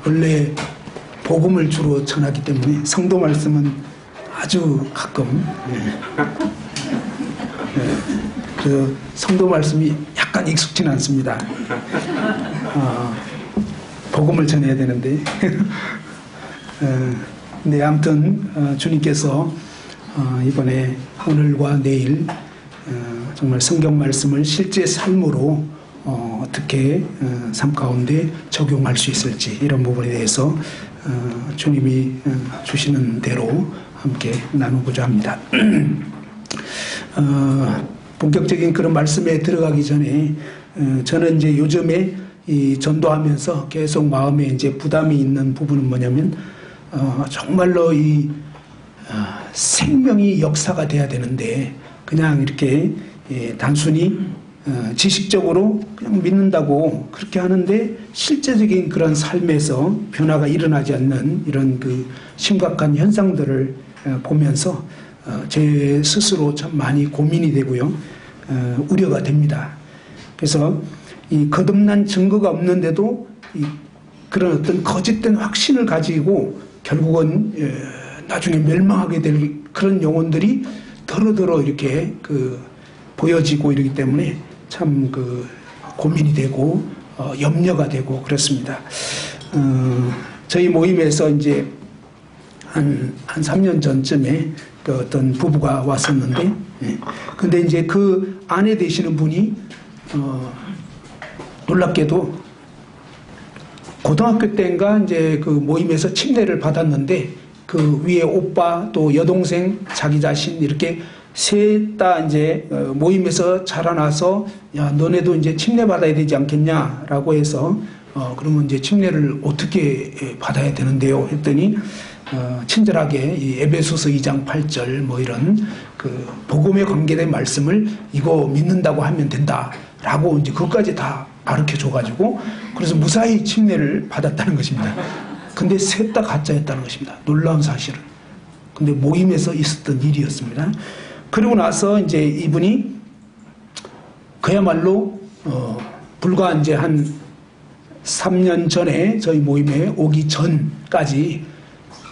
원래 복음을 주로 전하기 때문에 성도 말씀은 아주 가끔 그 성도 말씀이 약간 익숙지는 않습니다. 복음을 전해야 되는데 근데 아무튼 주님께서 이번에 오늘과 내일 정말 성경 말씀을 실제 삶으로 어떻게 삶 가운데 적용할 수 있을지 이런 부분에 대해서 주님이 주시는 대로 함께 나누고자 합니다. 본격적인 그런 말씀에 들어가기 전에 저는 이제 요즘에 이 전도하면서 계속 마음에 이제 부담이 있는 부분은 뭐냐면 정말로 이 생명이 역사가 돼야 되는데 그냥 이렇게 단순히 지식적으로 그냥 믿는다고 그렇게 하는데 실제적인 그런 삶에서 변화가 일어나지 않는 이런 그 심각한 현상들을 보면서 제 스스로 참 많이 고민이 되고요. 우려가 됩니다. 그래서 이 거듭난 증거가 없는데도 그런 어떤 거짓된 확신을 가지고 결국은 나중에 멸망하게 될 그런 영혼들이 더러더러 이렇게 보여지고 이러기 때문에 참 고민이 되고 염려가 되고 그렇습니다. 저희 모임에서 이제 한 3년 전쯤에 어떤 부부가 왔었는데, 근데 이제 그 아내 되시는 분이 놀랍게도 고등학교 때인가 이제 그 모임에서 침례를 받았는데 그 위에 오빠 또 여동생 자기 자신 이렇게 셋 다 이제 모임에서 자라나서 야 너네도 이제 침례 받아야 되지 않겠냐라고 해서 그러면 이제 침례를 어떻게 받아야 되는데요 했더니 친절하게 이 에베소서 2장 8절 뭐 이런 그 복음에 관계된 말씀을 이거 믿는다고 하면 된다라고 이제 그것까지 다 가르쳐 줘가지고 그래서 무사히 침례를 받았다는 것입니다. 근데 셋 다 가짜였다는 것입니다. 놀라운 사실은. 근데 모임에서 있었던 일이었습니다. 그리고 나서 이제 이분이 그야말로 불과 이제 한 3년 전에 저희 모임에 오기 전까지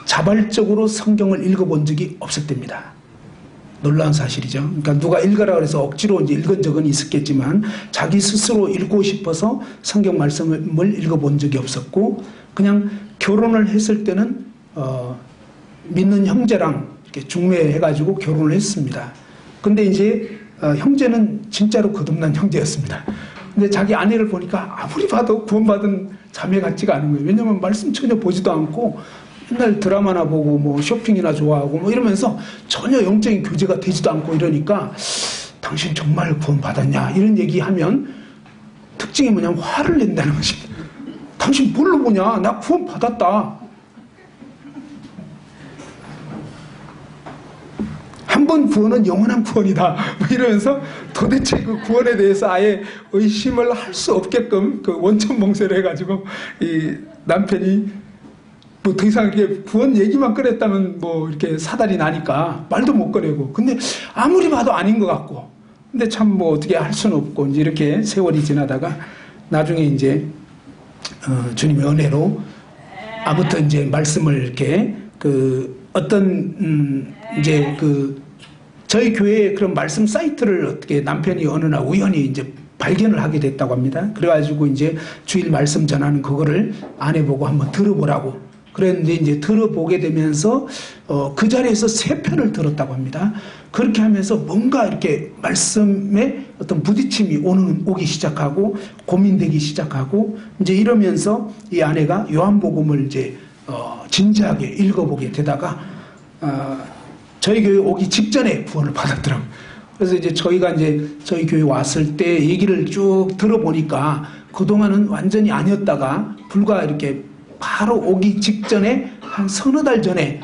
자발적으로 성경을 읽어본 적이 없었답니다. 놀라운 사실이죠. 그러니까 누가 읽으라 그래서 억지로 이제 읽은 적은 있었겠지만 자기 스스로 읽고 싶어서 성경 말씀을 읽어본 적이 없었고 그냥 결혼을 했을 때는 믿는 형제랑 이렇게 중매해가지고 결혼을 했습니다. 근데 이제 형제는 진짜로 거듭난 형제였습니다. 근데 자기 아내를 보니까 아무리 봐도 구원받은 자매 같지가 않은 거예요. 왜냐면 말씀 전혀 보지도 않고 맨날 드라마나 보고 뭐 쇼핑이나 좋아하고 뭐 이러면서 전혀 영적인 교제가 되지도 않고 이러니까 당신 정말 구원받았냐 이런 얘기하면 특징이 뭐냐면 화를 낸다는 것입니다. 당신 뭘로 보냐? 나 구원받았다. 한 번 구원은 영원한 구원이다. 뭐 이러면서 도대체 그 구원에 대해서 아예 의심을 할 수 없게끔 그 원천 봉쇄를 해가지고 이 남편이 뭐 더 이상 이렇게 구원 얘기만 꺼냈다면 뭐 이렇게 사달이 나니까 말도 못 꺼내고 근데 아무리 봐도 아닌 것 같고 근데 참 뭐 어떻게 할 수는 없고 이제 이렇게 세월이 지나다가 나중에 이제 주님의 은혜로 아무튼 이제 말씀을 이렇게 어떤 이제 저희 교회에 그런 말씀 사이트를 어떻게 남편이 어느 날 우연히 이제 발견을 하게 됐다고 합니다. 그래가지고 이제 주일 말씀 전하는 그거를 아내 보고 한번 들어보라고 그랬는데 이제 들어보게 되면서 그 자리에서 3편을 들었다고 합니다. 그렇게 하면서 뭔가 이렇게 말씀에 어떤 부딪힘이 오기 시작하고 고민되기 시작하고 이제 이러면서 이 아내가 요한복음을 이제 진지하게 읽어보게 되다가 저희 교회 오기 직전에 구원을 받았더라고요. 그래서 이제 저희가 이제 저희 교회 왔을 때 얘기를 쭉 들어보니까 그동안은 완전히 아니었다가 불과 이렇게 바로 오기 직전에 한 서너 달 전에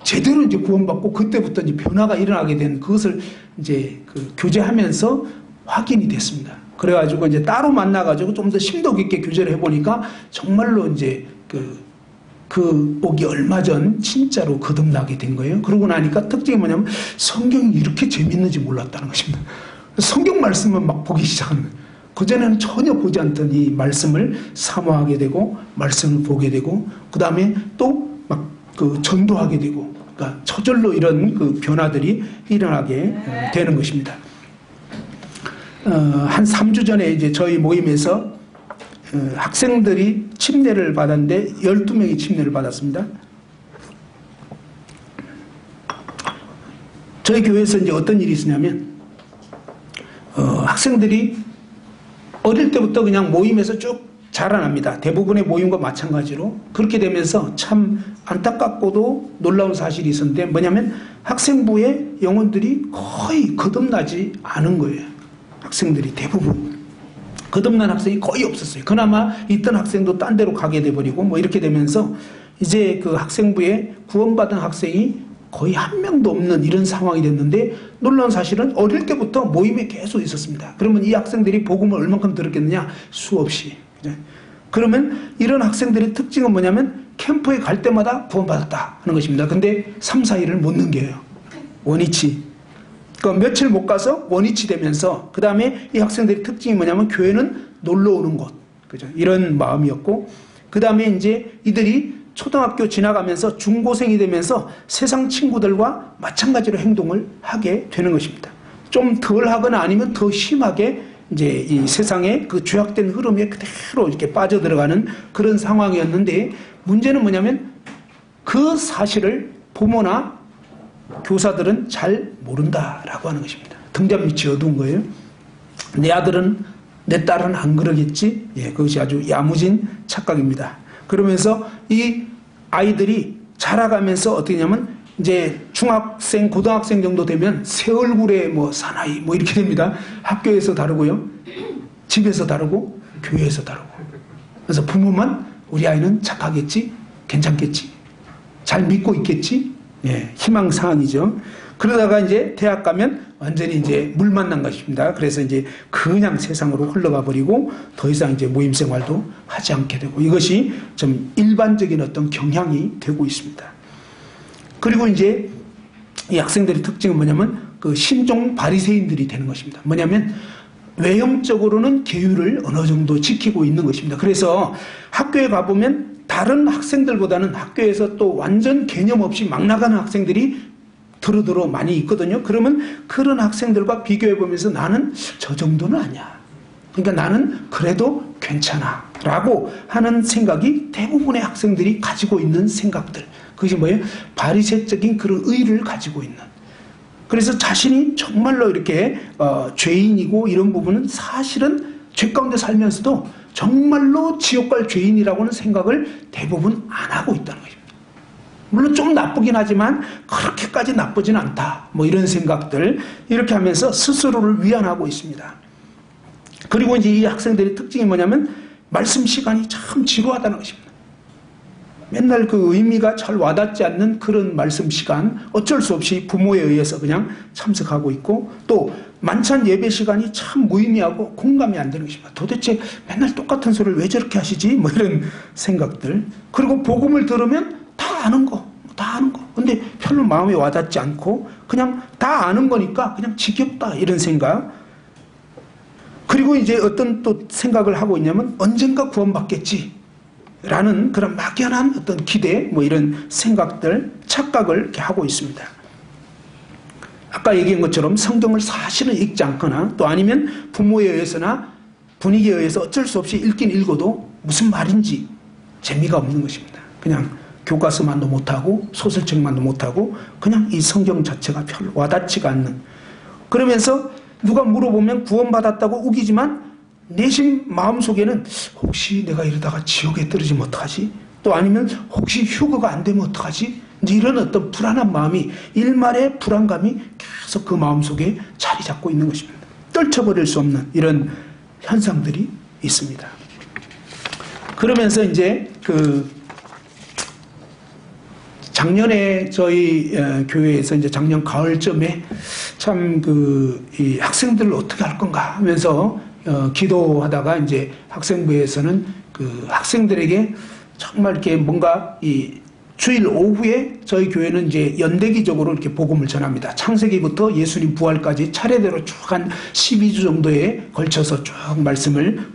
제대로 이제 구원받고 그때부터 이제 변화가 일어나게 된 그것을 이제 교제하면서 확인이 됐습니다. 그래가지고 이제 따로 만나가지고 좀 더 심도 깊게 교제를 해보니까 정말로 이제 오기 얼마 전 진짜로 거듭나게 된 거예요. 그러고 나니까 특징이 뭐냐면 성경이 이렇게 재밌는지 몰랐다는 것입니다. 성경 말씀은 막 보기 시작하는 거예요. 그전에는 전혀 보지 않던 이 말씀을 사모하게 되고 말씀을 보게 되고 그 다음에 또 막 그 전도하게 되고 그러니까 저절로 이런 그 변화들이 일어나게 되는 것입니다. 한 3주 전에 이제 저희 모임에서 학생들이 침례를 받았는데 12명이 침례를 받았습니다. 저희 교회에서 이제 어떤 일이 있었냐면 학생들이 어릴 때부터 그냥 모임에서 쭉 자라납니다. 대부분의 모임과 마찬가지로. 그렇게 되면서 참 안타깝고도 놀라운 사실이 있었는데 뭐냐면 학생부의 영혼들이 거의 거듭나지 않은 거예요. 학생들이 대부분. 거듭난 학생이 거의 없었어요. 그나마 있던 학생도 딴 데로 가게 돼버리고 뭐 이렇게 되면서 이제 그 학생부에 구원받은 학생이 거의 한 명도 없는 이런 상황이 됐는데 놀라운 사실은 어릴 때부터 모임에 계속 있었습니다. 그러면 이 학생들이 복음을 얼만큼 들었겠느냐? 수없이. 그러면 이런 학생들의 특징은 뭐냐면 캠프에 갈 때마다 구원받았다 하는 것입니다. 근데 3, 4일을 못 넘겨요. 원위치. 그러니까 며칠 못 가서 원위치 되면서 그 다음에 이 학생들의 특징이 뭐냐면 교회는 놀러 오는 곳. 그죠? 이런 마음이었고 그 다음에 이제 이들이 초등학교 지나가면서 중고생이 되면서 세상 친구들과 마찬가지로 행동을 하게 되는 것입니다. 좀 덜 하거나 아니면 더 심하게 이제 이 세상의 그 죄악된 흐름에 그대로 이렇게 빠져들어가는 그런 상황이었는데 문제는 뭐냐면 그 사실을 부모나 교사들은 잘 모른다라고 하는 것입니다. 등잔 밑이 어두운 거예요. 내 아들은 내 딸은 안 그러겠지? 예, 그것이 아주 야무진 착각입니다. 그러면서 이 아이들이 자라가면서 어떻게 냐면 이제 중학생, 고등학생 정도 되면 새 얼굴에 뭐 사나이 뭐 이렇게 됩니다. 학교에서 다르고요. 집에서 다르고 교회에서 다르고. 그래서 부모만 우리 아이는 착하겠지? 괜찮겠지? 잘 믿고 있겠지? 예, 희망사항이죠. 그러다가 이제 대학 가면 완전히 이제 물 만난 것입니다. 그래서 이제 그냥 세상으로 흘러가 버리고 더 이상 이제 모임 생활도 하지 않게 되고 이것이 좀 일반적인 어떤 경향이 되고 있습니다. 그리고 이제 이 학생들의 특징은 뭐냐면 그 신종 바리새인들이 되는 것입니다. 뭐냐면 외형적으로는 계율을 어느 정도 지키고 있는 것입니다. 그래서 학교에 가보면 다른 학생들보다는 학교에서 또 완전 개념 없이 막 나가는 학생들이 두루두루 많이 있거든요. 그러면 그런 학생들과 비교해 보면서 나는 저 정도는 아니야. 그러니까 나는 그래도 괜찮아. 라고 하는 생각이 대부분의 학생들이 가지고 있는 생각들. 그것이 뭐예요? 바리새적인 그런 의를 가지고 있는. 그래서 자신이 정말로 이렇게 죄인이고 이런 부분은 사실은 죄 가운데 살면서도 정말로 지옥 갈 죄인이라고는 생각을 대부분 안 하고 있다는 것입니다. 물론 좀 나쁘긴 하지만 그렇게까지 나쁘진 않다. 뭐 이런 생각들 이렇게 하면서 스스로를 위안하고 있습니다. 그리고 이제 이 학생들의 특징이 뭐냐면 말씀 시간이 참 지루하다는 것입니다. 맨날 그 의미가 잘 와닿지 않는 그런 말씀 시간 어쩔 수 없이 부모에 의해서 그냥 참석하고 있고 또 만찬 예배 시간이 참 무의미하고 공감이 안 되는 것입니다. 도대체 맨날 똑같은 소리를 왜 저렇게 하시지? 뭐 이런 생각들. 그리고 복음을 들으면 다 아는 거. 근데 별로 마음에 와닿지 않고 그냥 다 아는 거니까 그냥 지겹다 이런 생각. 그리고 이제 어떤 또 생각을 하고 있냐면 언젠가 구원받겠지. 라는 그런 막연한 어떤 기대, 뭐 이런 생각들, 착각을 이렇게 하고 있습니다. 아까 얘기한 것처럼 성경을 사실은 읽지 않거나 또 아니면 부모에 의해서나 분위기에 의해서 어쩔 수 없이 읽긴 읽어도 무슨 말인지 재미가 없는 것입니다. 그냥 교과서만도 못하고 소설책만도 못하고 그냥 이 성경 자체가 별로 와닿지가 않는. 그러면서 누가 물어보면 구원받았다고 우기지만 내심 마음속에는 혹시 내가 이러다가 지옥에 떨어지면 어떡하지? 또 아니면 혹시 휴거가 안 되면 어떡하지? 이제 이런 어떤 불안한 마음이 일말의 불안감이 계속 그 마음속에 자리 잡고 있는 것입니다. 떨쳐버릴 수 없는 이런 현상들이 있습니다. 그러면서 이제 그 작년에 저희 교회에서 이제 작년 가을쯤에 참 이 학생들을 어떻게 할 건가 하면서 기도하다가 이제 학생부에서는 그 학생들에게 정말 이렇게 뭔가 이 주일 오후에 저희 교회는 이제 연대기적으로 이렇게 복음을 전합니다. 창세기부터 예수님 부활까지 차례대로 쭉 한 12주 정도에 걸쳐서 쭉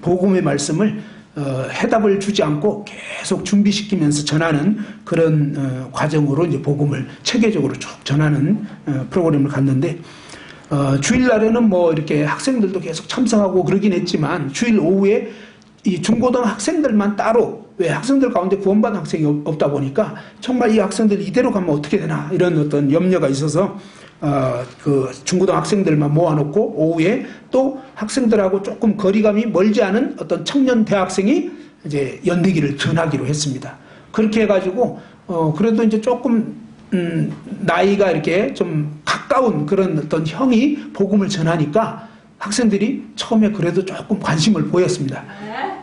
복음의 말씀을 해답을 주지 않고 계속 준비시키면서 전하는 그런 과정으로 이제 복음을 체계적으로 쭉 전하는 프로그램을 갔는데, 주일날에는 뭐 이렇게 학생들도 계속 참석하고 그러긴 했지만, 주일 오후에 이 중고등 학생들만 따로, 왜 학생들 가운데 구원받은 학생이 없다 보니까 정말 이 학생들 이대로 가면 어떻게 되나 이런 어떤 염려가 있어서 그 중고등 학생들만 모아놓고 오후에 또 학생들하고 조금 거리감이 멀지 않은 어떤 청년 대학생이 이제 연대기를 전하기로 했습니다. 그렇게 해가지고 그래도 이제 조금 나이가 이렇게 좀 가까운 그런 어떤 형이 복음을 전하니까 학생들이 처음에 그래도 조금 관심을 보였습니다.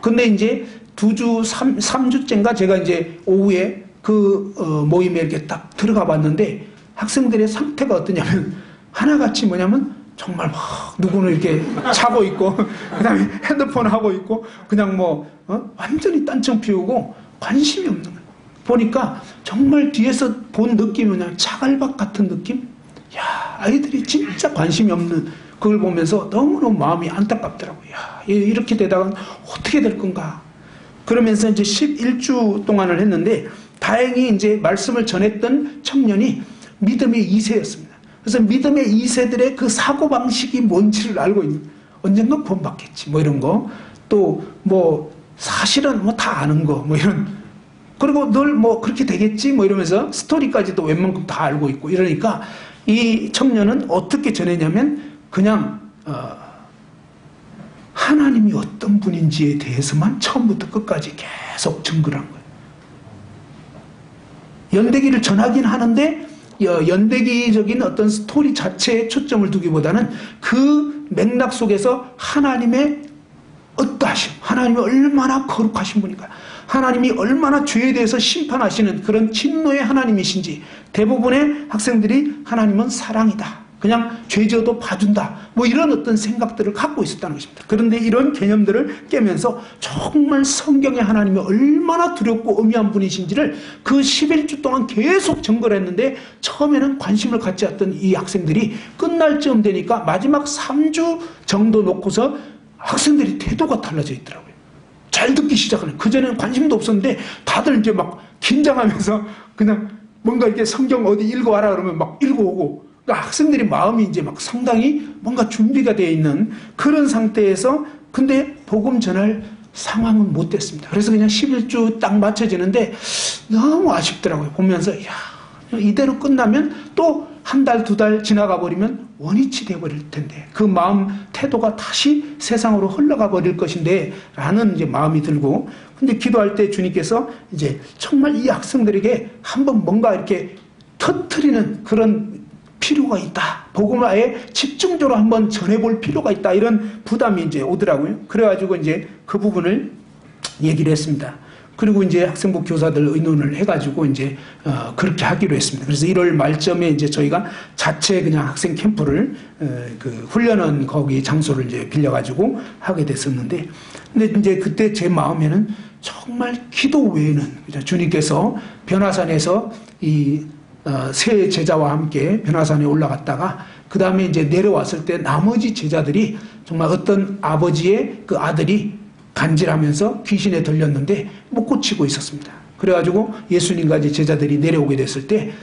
근데 이제 3주째인가 제가 이제 오후에 그 모임에 이렇게 딱 들어가 봤는데 학생들의 상태가 어떠냐면 하나같이 뭐냐면 정말 막 누구는 이렇게 자고 있고 그다음에 핸드폰 하고 있고 그냥 뭐 완전히 딴청 피우고 관심이 없는 거예요. 보니까 정말 뒤에서 본 느낌이 그냥 차갈박 같은 느낌? 야, 아이들이 진짜 관심이 없는 그걸 보면서 너무너무 마음이 안타깝더라고요. 야, 이렇게 되다가 어떻게 될 건가? 그러면서 이제 11주 동안을 했는데 다행히 이제 말씀을 전했던 청년이 믿음의 2세였습니다. 그래서 믿음의 2세들의 그 사고방식이 뭔지를 알고 있는, 언젠가 구원받겠지 뭐 이런 거, 또 뭐 사실은 뭐 다 아는 거 뭐 이런, 그리고 늘 뭐 그렇게 되겠지 뭐 이러면서 스토리까지도 웬만큼 다 알고 있고 이러니까 이 청년은 어떻게 전했냐면 그냥 하나님이 어떤 분인지에 대해서만 처음부터 끝까지 계속 증거를 한 거예요. 연대기를 전하긴 하는데 연대기적인 어떤 스토리 자체에 초점을 두기보다는 그 맥락 속에서 하나님의 어떠하심, 하나님이 얼마나 거룩하신 분인가, 하나님이 얼마나 죄에 대해서 심판하시는 그런 진노의 하나님이신지, 대부분의 학생들이 하나님은 사랑이다, 그냥 죄 지어도 봐준다, 뭐 이런 어떤 생각들을 갖고 있었다는 것입니다. 그런데 이런 개념들을 깨면서 정말 성경의 하나님이 얼마나 두렵고 엄미한 분이신지를 그 11주 동안 계속 증거를 했는데, 처음에는 관심을 갖지 않던 이 학생들이 끝날 쯤 되니까 마지막 3주 정도 놓고서 학생들이 태도가 달라져 있더라고요. 잘 듣기 시작하는. 그전에는 관심도 없었는데 다들 이제 막 긴장하면서 그냥 뭔가 이렇게 성경 어디 읽어와라 그러면 막 읽어오고, 그러니까 학생들이 마음이 이제 막 상당히 뭔가 준비가 되어 있는 그런 상태에서, 근데 복음 전할 상황은 못 됐습니다. 그래서 그냥 11주 딱 맞춰지는데 너무 아쉽더라고요. 보면서 야, 이대로 끝나면 또 한 달, 두 달 지나가 버리면 원위치 돼버릴 텐데, 그 마음 태도가 다시 세상으로 흘러가 버릴 것인데 라는 이제 마음이 들고, 근데 기도할 때 주님께서 이제 정말 이 학생들에게 한번 뭔가 이렇게 터뜨리는 그런 필요가 있다, 복음을 아예 집중적으로 한번 전해볼 필요가 있다, 이런 부담이 이제 오더라고요. 그래가지고 이제 그 부분을 얘기를 했습니다. 그리고 이제 학생부 교사들 의논을 해가지고 이제 그렇게 하기로 했습니다. 그래서 1월 말쯤에 이제 저희가 자체 그냥 학생 캠프를 그 훈련원 거기 장소를 이제 빌려가지고 하게 됐었는데, 근데 이제 그때 제 마음에는 정말 기도 외에는 주님께서 변화산에서 이 세 제자와 함께 변화산에 올라갔다가 그 다음에 이제 내려왔을 때 나머지 제자들이 정말 어떤 아버지의 그 아들이 간질하면서 귀신에 들렸는데 못 고치고 있었습니다. 그래가지고 예수님과 이제 제자들이 내려오게 됐을 때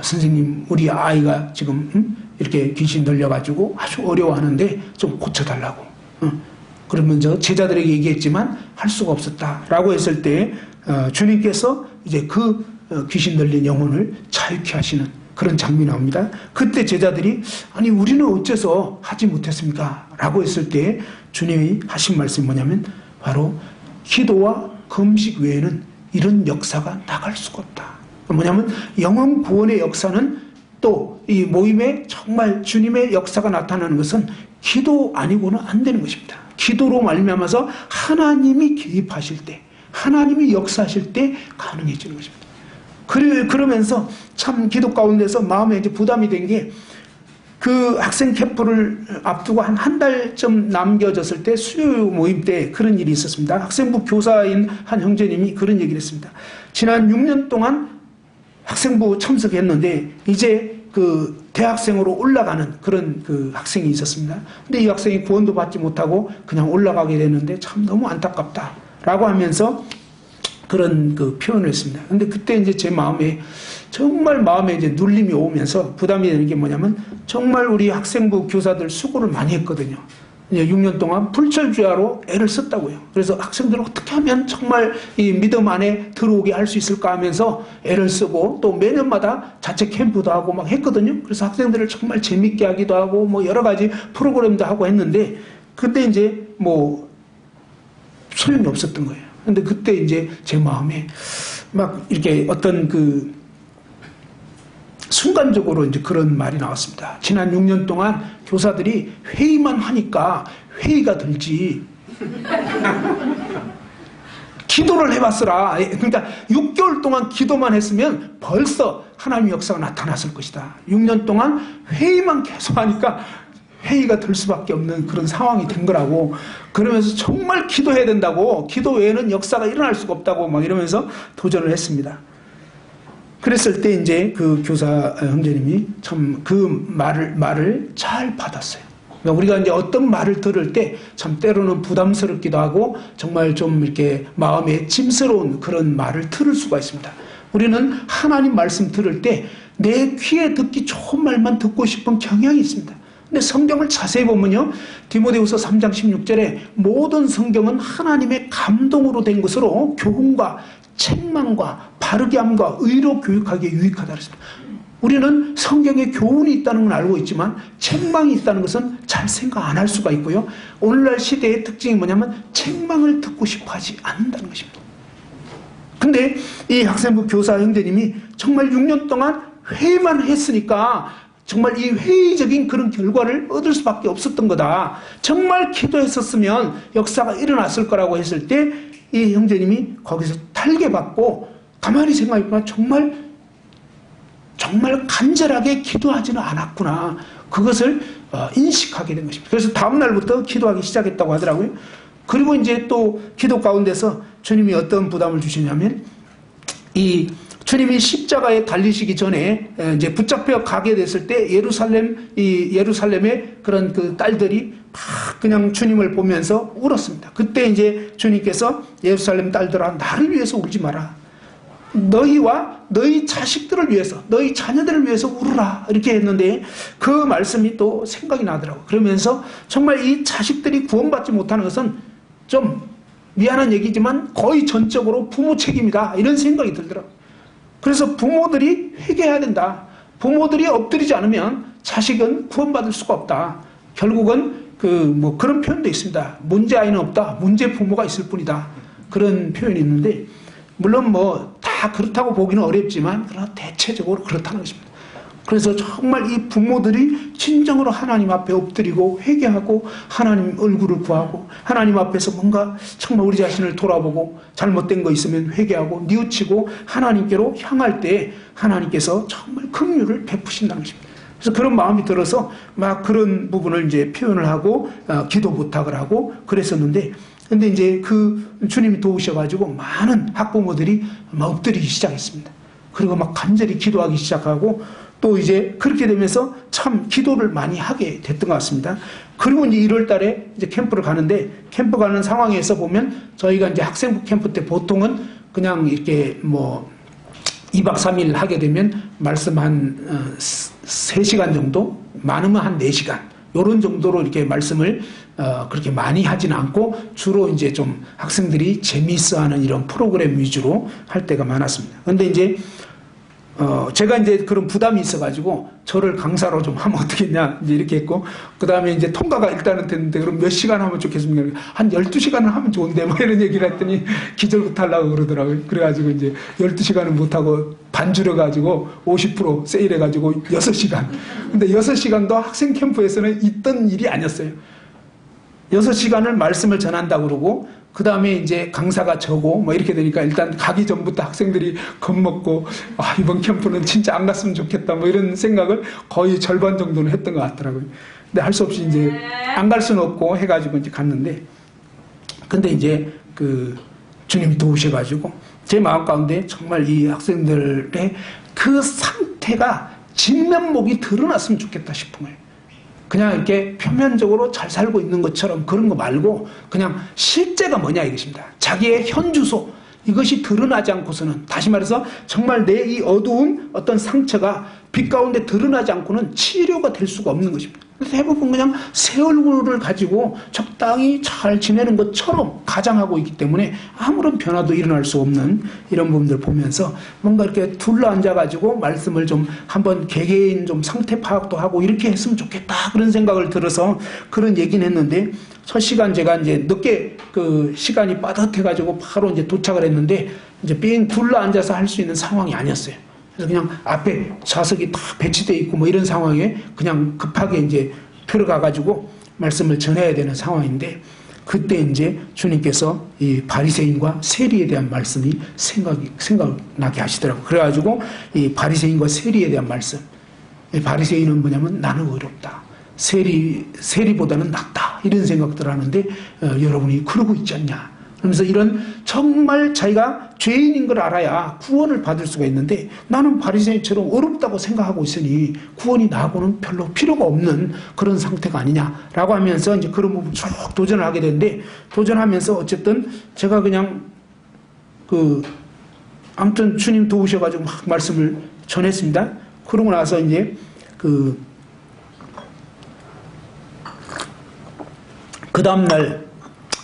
선생님, 우리 아이가 지금 이렇게 귀신 들려가지고 아주 어려워하는데 좀 고쳐달라고. 그러면서 제자들에게 얘기했지만 할 수가 없었다라고 했을 때 주님께서 이제 그 귀신 들린 영혼을 자유케 하시는 그런 장면이 나옵니다. 그때 제자들이 아니 우리는 어째서 하지 못했습니까? 라고 했을 때 주님이 하신 말씀이 뭐냐면 바로 기도와 금식 외에는 이런 역사가 나갈 수가 없다. 뭐냐면 영혼 구원의 역사는, 또 이 모임에 정말 주님의 역사가 나타나는 것은 기도 아니고는 안 되는 것입니다. 기도로 말미암아서 하나님이 개입하실 때, 하나님이 역사하실 때 가능해지는 것입니다. 그러면서 참 기도 가운데서 마음에 이제 부담이 된 게, 그 학생 캠프를 앞두고 한 달쯤 남겨졌을 때 수요 모임 때 그런 일이 있었습니다. 학생부 교사인 한 형제님이 그런 얘기를 했습니다. 지난 6년 동안 학생부 참석했는데 이제 그 대학생으로 올라가는 그런 그 학생이 있었습니다. 근데 이 학생이 구원도 받지 못하고 그냥 올라가게 되는데 참 너무 안타깝다라고 하면서 그런 그 표현을 했습니다. 근데 그때 이제 제 마음에 정말 마음에 이제 눌림이 오면서 부담이 되는 게 뭐냐면 정말 우리 학생부 교사들 수고를 많이 했거든요. 6년 동안 불철주야로 애를 썼다고요. 그래서 학생들을 어떻게 하면 정말 이 믿음 안에 들어오게 할 수 있을까 하면서 애를 쓰고 또 매년마다 자체 캠프도 하고 막 했거든요. 그래서 학생들을 정말 재밌게 하기도 하고 뭐 여러 가지 프로그램도 하고 했는데 그때 이제 뭐 소용이 없었던 거예요. 근데 그때 이제 제 마음에 막 이렇게 어떤 그 순간적으로 이제 그런 말이 나왔습니다. 지난 6년 동안 교사들이 회의만 하니까 회의가 들지. 기도를 해봤으라. 그러니까 6개월 동안 기도만 했으면 벌써 하나님의 역사가 나타났을 것이다. 6년 동안 회의만 계속 하니까 회의가 될 수밖에 없는 그런 상황이 된 거라고. 그러면서 정말 기도해야 된다고. 기도 외에는 역사가 일어날 수가 없다고 막 이러면서 도전을 했습니다. 그랬을 때 이제 그 교사 형제님이 참 그 말을 잘 받았어요. 그러니까 우리가 이제 어떤 말을 들을 때 참 때로는 부담스럽기도 하고 정말 좀 이렇게 마음에 짐스러운 그런 말을 들을 수가 있습니다. 우리는 하나님 말씀 들을 때 내 귀에 듣기 좋은 말만 듣고 싶은 경향이 있습니다. 근데 성경을 자세히 보면요. 디모데후서 3장 16절에 모든 성경은 하나님의 감동으로 된 것으로 교훈과 책망과 바르게 함과 의로 교육하기에 유익하다 그랬습니다. 우리는 성경에 교훈이 있다는 건 알고 있지만 책망이 있다는 것은 잘 생각 안 할 수가 있고요. 오늘날 시대의 특징이 뭐냐면 책망을 듣고 싶어 하지 않는다는 것입니다. 근데 이 학생부 교사 형제님이 정말 6년 동안 회의만 했으니까 정말 이 회의적인 그런 결과를 얻을 수밖에 없었던 거다. 정말 기도했었으면 역사가 일어났을 거라고 했을 때 이 형제님이 거기서 탈개받고 가만히 생각해보면 정말 간절하게 기도하지는 않았구나. 그것을 인식하게 된 것입니다. 그래서 다음날부터 기도하기 시작했다고 하더라고요. 그리고 이제 또 기도 가운데서 주님이 어떤 부담을 주시냐면 이 주님이 십자가에 달리시기 전에 이제 붙잡혀 가게 됐을 때 예루살렘의 그런 그 딸들이 막 그냥 주님을 보면서 울었습니다. 그때 이제 주님께서 예루살렘 딸들아 나를 위해서 울지 마라. 너희와 너희 자식들을 위해서 너희 자녀들을 위해서 울으라 이렇게 했는데 그 말씀이 또 생각이 나더라고요. 그러면서 정말 이 자식들이 구원받지 못하는 것은 좀 미안한 얘기지만 거의 전적으로 부모 책임이다 이런 생각이 들더라고요. 그래서 부모들이 회개해야 된다. 부모들이 엎드리지 않으면 자식은 구원받을 수가 없다. 결국은 뭐 그런 표현도 있습니다. 문제 아이는 없다. 문제 부모가 있을 뿐이다. 그런 표현이 있는데 물론 뭐 다 그렇다고 보기는 어렵지만 그러나 대체적으로 그렇다는 것입니다. 그래서 정말 이 부모들이 진정으로 하나님 앞에 엎드리고 회개하고 하나님 얼굴을 구하고 하나님 앞에서 뭔가 정말 우리 자신을 돌아보고 잘못된 거 있으면 회개하고 뉘우치고 하나님께로 향할 때 하나님께서 정말 긍휼을 베푸신다는 것입니다. 그래서 그런 마음이 들어서 막 그런 부분을 이제 표현을 하고 기도 부탁을 하고 그랬었는데 근데 이제 그 주님이 도우셔가지고 많은 학부모들이 막 엎드리기 시작했습니다. 그리고 막 간절히 기도하기 시작하고 또 이제 그렇게 되면서 참 기도를 많이 하게 됐던 것 같습니다. 그리고 이제 1월 달에 이제 캠프를 가는데 캠프 가는 상황에서 보면 저희가 이제 학생부 캠프 때 보통은 그냥 이렇게 뭐 2박 3일 하게 되면 말씀 한 3시간 정도, 많으면 한 4시간 이런 정도로 이렇게 말씀을 그렇게 많이 하진 않고 주로 이제 좀 학생들이 재미있어하는 이런 프로그램 위주로 할 때가 많았습니다. 그런데 이제 제가 이제 그런 부담이 있어가지고 저를 강사로 좀 하면 어떻겠냐 이제 이렇게 했고 그 다음에 이제 통과가 일단은 됐는데 그럼 몇 시간 하면 좋겠습니까? 한 12시간을 하면 좋은데 뭐 이런 얘기를 했더니 기절부터 하려고 그러더라고요. 그래가지고 이제 12시간을 못하고 반 줄여가지고 50% 세일해가지고 6시간. 근데 6시간도 학생 캠프에서는 있던 일이 아니었어요. 6시간을 말씀을 전한다고 그러고 그 다음에 이제 강사가 저고 뭐 이렇게 되니까 일단 가기 전부터 학생들이 겁먹고 이번 캠프는 진짜 안 갔으면 좋겠다 뭐 이런 생각을 거의 절반 정도는 했던 것 같더라고요. 근데 할 수 없이 이제 안 갈 수는 없고 해가지고 이제 갔는데 근데 이제 그 주님이 도우셔가지고 제 마음 가운데 정말 이 학생들의 그 상태가 진면목이 드러났으면 좋겠다 싶은 거예요. 그냥 이렇게 표면적으로 잘 살고 있는 것처럼 그런 거 말고 그냥 실제가 뭐냐 이것입니다. 자기의 현주소, 이것이 드러나지 않고서는, 다시 말해서 정말 내 이 어두운 어떤 상처가 빛 가운데 드러나지 않고는 치료가 될 수가 없는 것입니다. 그래서 대부분 그냥 새 얼굴을 가지고 적당히 잘 지내는 것처럼 가장하고 있기 때문에 아무런 변화도 일어날 수 없는 이런 부분들 보면서 뭔가 이렇게 둘러앉아가지고 말씀을 좀 한번 개개인 좀 상태 파악도 하고 이렇게 했으면 좋겠다, 그런 생각을 들어서 그런 얘기는 했는데, 첫 시간 제가 이제 늦게 그 시간이 빠듯해가지고 바로 이제 도착을 했는데 이제 삥 둘러앉아서 할 수 있는 상황이 아니었어요. 그래서 그냥 앞에 좌석이 다 배치되어 있고 뭐 이런 상황에 그냥 급하게 이제 들어가가지고 말씀을 전해야 되는 상황인데, 그때 이제 주님께서 이 바리새인과 세리에 대한 말씀이 생각나게 하시더라고요. 그래가지고 이 바리새인과 세리에 대한 말씀, 이 바리새인은 뭐냐면 나는 의롭다, 세리보다는 낫다, 이런 생각들 하는데 여러분이 그러고 있지 않냐. 그러면서 이런 정말 자기가 죄인인 걸 알아야 구원을 받을 수가 있는데 나는 바리새인처럼 어렵다고 생각하고 있으니 구원이 나하고는 별로 필요가 없는 그런 상태가 아니냐라고 하면서 이제 그런 부분 쭉 도전을 하게 되는데, 도전하면서 어쨌든 제가 그냥 아무튼 주님 도우셔가지고 막 말씀을 전했습니다. 그러고 나서 이제 그 다음날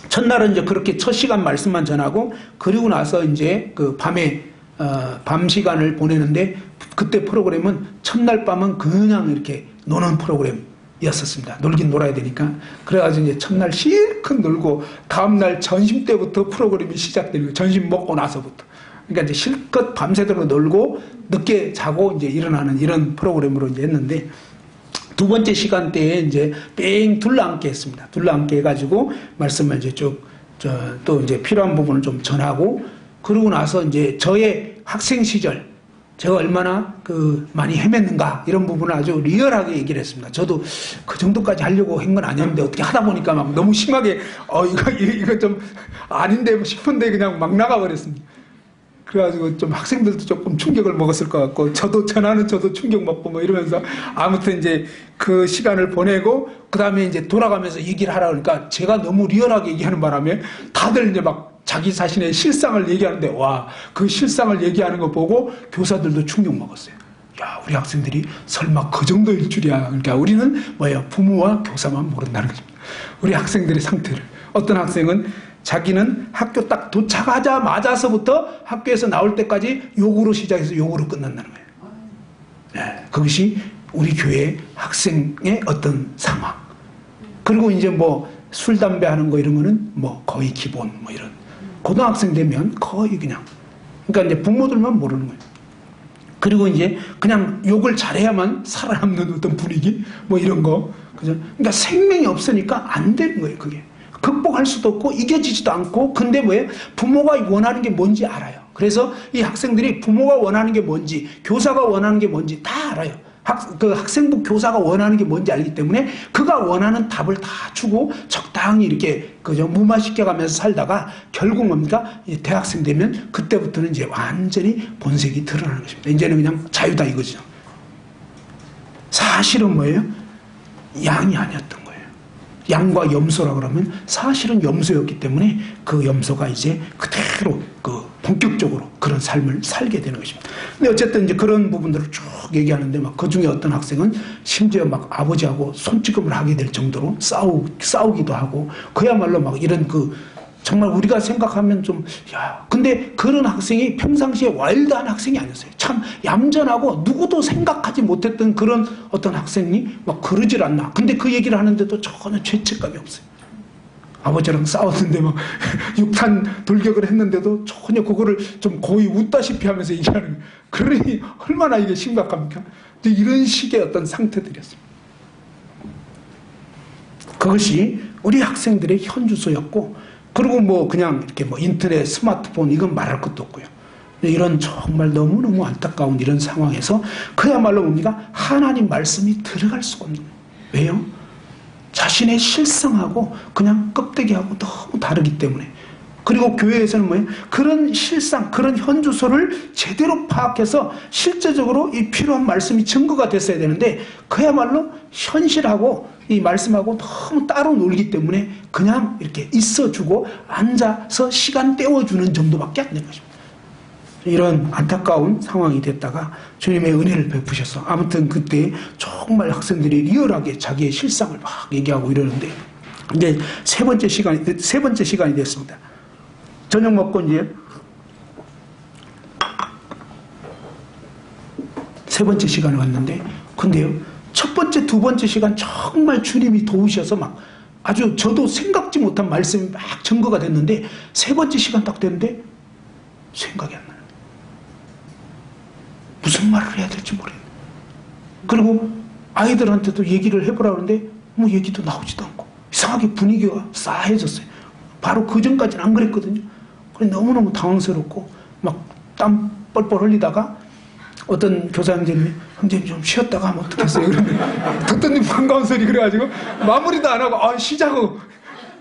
첫날은 이제 그렇게 첫 시간 말씀만 전하고, 그리고 나서 이제 그 밤 시간을 보내는데, 그때 프로그램은 첫날 밤은 그냥 이렇게 노는 프로그램이었었습니다. 놀긴 놀아야 되니까. 그래가지고 이제 첫날 실컷 놀고, 다음날 점심 때부터 프로그램이 시작되는 거예요. 점심 먹고 나서부터. 그러니까 이제 실컷 밤새도록 놀고, 늦게 자고 이제 일어나는 이런 프로그램으로 이제 했는데, 두 번째 시간대에 이제 뺑 둘러앉게 했습니다. 둘러앉게 해가지고 말씀을 이제 또 이제 필요한 부분을 좀 전하고, 그러고 나서 이제 저의 학생 시절, 제가 얼마나 많이 헤맸는가, 이런 부분을 아주 리얼하게 얘기를 했습니다. 저도 그 정도까지 하려고 한 건 아니었는데 어떻게 하다 보니까 막 너무 심하게, 이거 좀 아닌데 싶은데 그냥 막 나가버렸습니다. 그래가지고 좀 학생들도 조금 충격을 먹었을 것 같고, 전화는 저도 충격 먹고 뭐 이러면서, 아무튼 이제 그 시간을 보내고 그 다음에 이제 돌아가면서 얘기를 하라 그러니까 제가 너무 리얼하게 얘기하는 바람에 다들 이제 막 자기 자신의 실상을 얘기하는데, 와, 그 실상을 얘기하는 거 보고 교사들도 충격 먹었어요. 야, 우리 학생들이 설마 그 정도일 줄이야. 그러니까 우리는 뭐예요? 부모와 교사만 모른다는 것입니다. 우리 학생들의 상태를. 어떤 학생은 자기는 학교 딱 도착하자마자서부터 학교에서 나올 때까지 욕으로 시작해서 욕으로 끝난다는 거예요. 네, 그것이 우리 교회 학생의 어떤 상황. 그리고 이제 뭐 술, 담배 하는 거 이런 거는 뭐 거의 기본 뭐 이런. 고등학생 되면 거의 그냥. 그러니까 이제 부모들만 모르는 거예요. 그리고 이제 그냥 욕을 잘해야만 살아남는 어떤 분위기 뭐 이런 거. 그죠? 그러니까 생명이 없으니까 안 되는 거예요, 그게. 극복할 수도 없고 이겨지지도 않고, 근데 뭐예요? 부모가 원하는 게 뭔지 알아요. 그래서 이 학생들이 부모가 원하는 게 뭔지, 교사가 원하는 게 뭔지 다 알아요. 학생부 교사가 원하는 게 뭔지 알기 때문에 그가 원하는 답을 다 주고 적당히 이렇게 무마시켜가면서 살다가 결국 뭡니까? 대학생 되면 그때부터는 이제 완전히 본색이 드러나는 것입니다. 이제는 그냥 자유다 이거죠. 사실은 뭐예요? 양이 아니었던 거예요. 양과 염소라 그러면 사실은 염소였기 때문에 그 염소가 이제 그대로 본격적으로 그런 삶을 살게 되는 것입니다. 근데 어쨌든 이제 그런 부분들을 쭉 얘기하는데, 막 그 중에 어떤 학생은 심지어 막 아버지하고 손찌검을 하게 될 정도로 싸우기도 하고, 그야말로 막 이런 정말 우리가 생각하면 좀, 근데 그런 학생이 평상시에 와일드한 학생이 아니었어요. 참 얌전하고 누구도 생각하지 못했던 그런 어떤 학생이 막 그러질 않나. 근데 그 얘기를 하는데도 전혀 죄책감이 없어요. 아버지랑 싸웠는데 막 육탄 돌격을 했는데도 전혀 그거를 좀 거의 웃다시피 하면서 얘기하는 거예요. 그러니 얼마나 이게 심각합니까? 이런 식의 어떤 상태들이었습니다. 그것이 우리 학생들의 현주소였고, 그리고 뭐 그냥 이렇게 뭐 인터넷, 스마트폰 이건 말할 것도 없고요. 이런 정말 너무너무 안타까운 이런 상황에서 그야말로 뭡니까? 하나님 말씀이 들어갈 수가 없는 거예요. 왜요? 자신의 실상하고 그냥 껍데기하고 너무 다르기 때문에. 그리고 교회에서는 뭐예요? 그런 실상, 그런 현주소를 제대로 파악해서 실제적으로 이 필요한 말씀이 증거가 됐어야 되는데 그야말로 현실하고 이 말씀하고 너무 따로 놀기 때문에 그냥 이렇게 있어주고 앉아서 시간 때워주는 정도밖에 안 된 것입니다. 이런 안타까운 상황이 됐다가 주님의 은혜를 베푸셔서 아무튼 그때 정말 학생들이 리얼하게 자기의 실상을 막 얘기하고 이러는데 이제 세 번째 시간이 됐습니다. 저녁 먹고 이제 세 번째 시간을 왔는데 근데요 첫 번째, 두 번째 시간 정말 주님이 도우셔서 막 아주 저도 생각지 못한 말씀이 막 증거가 됐는데 세 번째 시간 딱 됐는데 생각이 안 나요. 무슨 말을 해야 될지 모르겠어요. 그리고 아이들한테도 얘기를 해보라 그러는데 뭐 얘기도 나오지도 않고 이상하게 분위기가 싸해졌어요. 바로 그 전까지는 안 그랬거든요. 그래서 너무너무 당황스럽고 막 땀 뻘뻘 흘리다가 어떤 교사 형제님이 형제님 좀 쉬었다가 하면 어떡했어요? 그러는데 듣더니 반가운 소리 그래가지고 마무리도 안 하고 쉬자고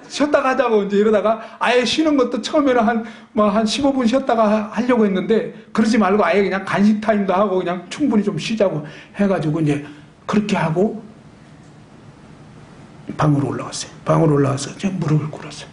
쉬었다가 하자고 이제 이러다가 아예 쉬는 것도 처음에는 한 15분 쉬었다가 하려고 했는데 그러지 말고 아예 그냥 간식 타임도 하고 그냥 충분히 좀 쉬자고 해가지고 이제 그렇게 하고 방으로 올라갔어요. 방으로 올라가서 제가 무릎을 꿇었어요.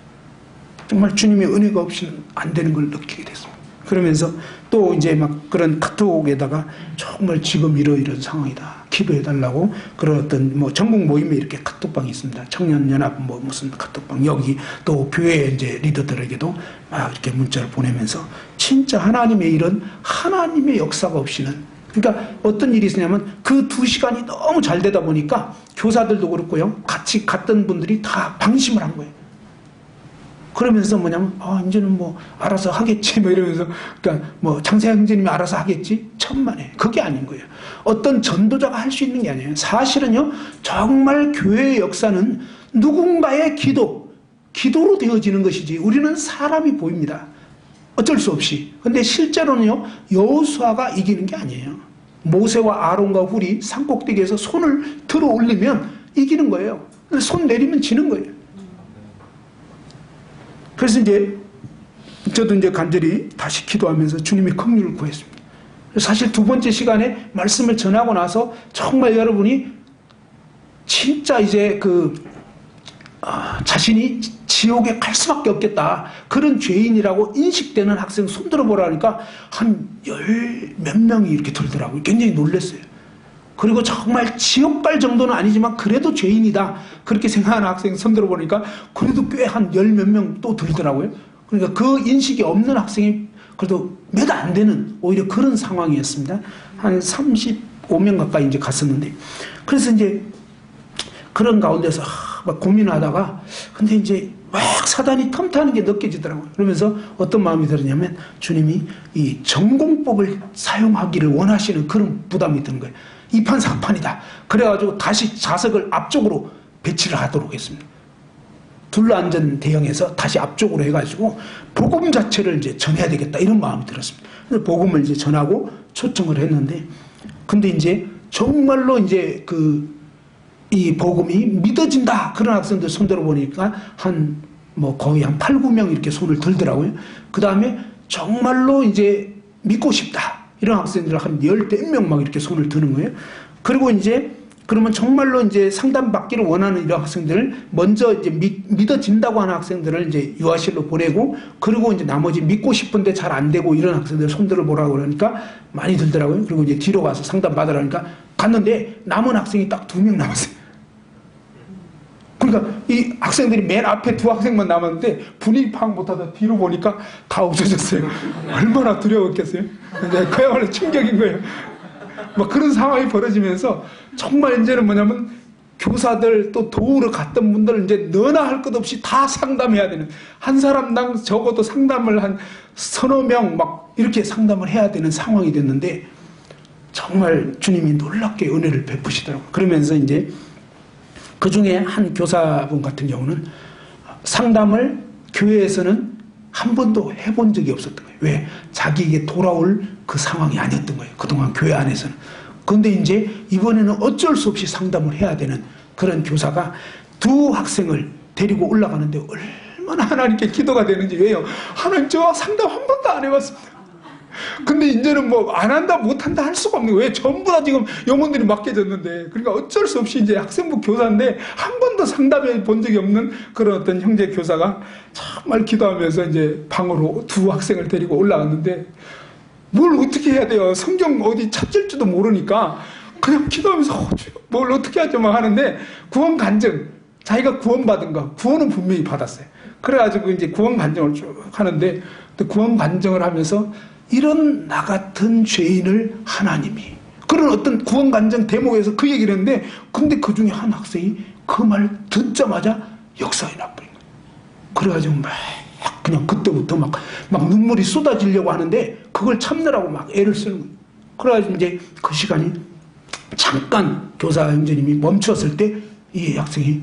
정말 주님의 은혜가 없이는 안 되는 걸 느끼게 됐습니다. 그러면서 또 이제 막 그런 카톡에다가 정말 지금 이런 상황이다. 기도해달라고 그런 어떤 뭐 전국 모임에 이렇게 카톡방이 있습니다. 청년연합 뭐 무슨 카톡방 여기 또 교회 이제 리더들에게도 막 이렇게 문자를 보내면서 진짜 하나님의 일은 하나님의 역사가 없이는 그러니까 어떤 일이 있었냐면 그 2시간이 너무 잘 되다 보니까 교사들도 그렇고요. 같이 갔던 분들이 다 방심을 한 거예요. 그러면서 뭐냐면 이제는 뭐 알아서 하겠지 뭐 이러면서 그러니까 뭐 장세 형제님이 알아서 하겠지 천만에 그게 아닌 거예요. 어떤 전도자가 할 수 있는 게 아니에요. 사실은요 정말 교회의 역사는 누군가의 기도로 되어지는 것이지 우리는 사람이 보입니다. 어쩔 수 없이. 근데 실제로는요 여호수아가 이기는 게 아니에요. 모세와 아론과 훌이 산꼭대기에서 손을 들어 올리면 이기는 거예요. 손 내리면 지는 거예요. 그래서 이제 저도 이제 간절히 다시 기도하면서 주님의 긍휼을 구했습니다. 사실 두 번째 시간에 말씀을 전하고 나서 정말 여러분이 진짜 이제 자신이 지옥에 갈 수밖에 없겠다. 그런 죄인이라고 인식되는 학생 손 들어보라니까 한 10몇 명이 이렇게 들더라고요. 굉장히 놀랐어요. 그리고 정말 지옥 갈 정도는 아니지만 그래도 죄인이다. 그렇게 생각하는 학생 손 들어보니까 그래도 꽤 한 10몇 명 또 들더라고요. 그러니까 그 인식이 없는 학생이 그래도 몇 안 되는 오히려 그런 상황이었습니다. 한 35명 가까이 이제 갔었는데 그래서 이제 그런 가운데서 막 고민하다가 근데 이제 막 사단이 틈타는 게 느껴지더라고요. 그러면서 어떤 마음이 들었냐면 주님이 이 전공법을 사용하기를 원하시는 그런 부담이 드는 거예요. 이판사판이다. 그래가지고 다시 자석을 앞쪽으로 배치를 하도록 했습니다. 둘러앉은 대형에서 다시 앞쪽으로 해가지고 복음 자체를 이제 전해야 되겠다 이런 마음이 들었습니다. 그래서 복음을 이제 전하고 초청을 했는데 근데 이제 정말로 이제 이 복음이 믿어진다 그런 학생들 손 들어보니까 거의 한 8, 9명 이렇게 손을 들더라고요. 그 다음에 정말로 이제 믿고 싶다 이런 학생들 한 10명 막 이렇게 손을 드는 거예요. 그리고 이제 그러면 정말로 이제 상담받기를 원하는 이런 학생들을 먼저 이제 믿어진다고 하는 학생들을 이제 유아실로 보내고 그리고 이제 나머지 믿고 싶은데 잘 안 되고 이런 학생들 손들어 보라고 그러니까 많이 들더라고요. 그리고 이제 뒤로 가서 상담 받으라니까 갔는데 남은 학생이 딱 2명 남았어요. 그러니까 이 학생들이 맨 앞에 2 학생만 남았는데 분위기 파악 못하다 뒤로 보니까 다 없어졌어요. 얼마나 두려웠겠어요. 그야말로 충격인 거예요. 막 그런 상황이 벌어지면서 정말 이제는 뭐냐면 교사들 또 도우러 갔던 분들 이제 너나 할 것 없이 다 상담해야 되는 한 사람당 적어도 상담을 한 서너 명 막 이렇게 상담을 해야 되는 상황이 됐는데 정말 주님이 놀랍게 은혜를 베푸시더라고요. 그러면서 이제 그 중에 한 교사분 같은 경우는 상담을 교회에서는 한 번도 해본 적이 없었던 거예요. 왜? 자기에게 돌아올 그 상황이 아니었던 거예요. 그동안 교회 안에서는. 그런데 이제 이번에는 어쩔 수 없이 상담을 해야 되는 그런 교사가 2 학생을 데리고 올라가는데 얼마나 하나님께 기도가 되는지. 왜요? 하나님 저 상담 한 번도 안 해봤습니다. 근데 이제는 뭐 안 한다 못한다 할 수가 없는 거예요. 왜? 전부 다 지금 영혼들이 맡겨졌는데. 그러니까 어쩔 수 없이 이제 학생부 교사인데 한 번도 상담해 본 적이 없는 그런 어떤 형제 교사가 정말 기도하면서 이제 방으로 두 학생을 데리고 올라갔는데 뭘 어떻게 해야 돼요? 성경 어디 찾을지도 모르니까 그냥 기도하면서 뭘 어떻게 하죠 막 하는데, 구원 간증, 자기가 구원받은 거, 구원은 분명히 받았어요. 그래가지고 이제 구원 간증을 쭉 하는데, 구원 간증을 하면서 이런 나 같은 죄인을 하나님이, 그런 어떤 구원 간증 대목에서 그 얘기를 했는데, 근데 그 중에 한 학생이 그 말 듣자마자 역사에 나버린 거예요. 그래가지고 막 그냥 그때부터 막 눈물이 쏟아지려고 하는데 그걸 참느라고 막 애를 쓰는 거예요. 그래가지고 이제 그 시간이 잠깐 교사 형제님이 멈추었을 때 이 학생이,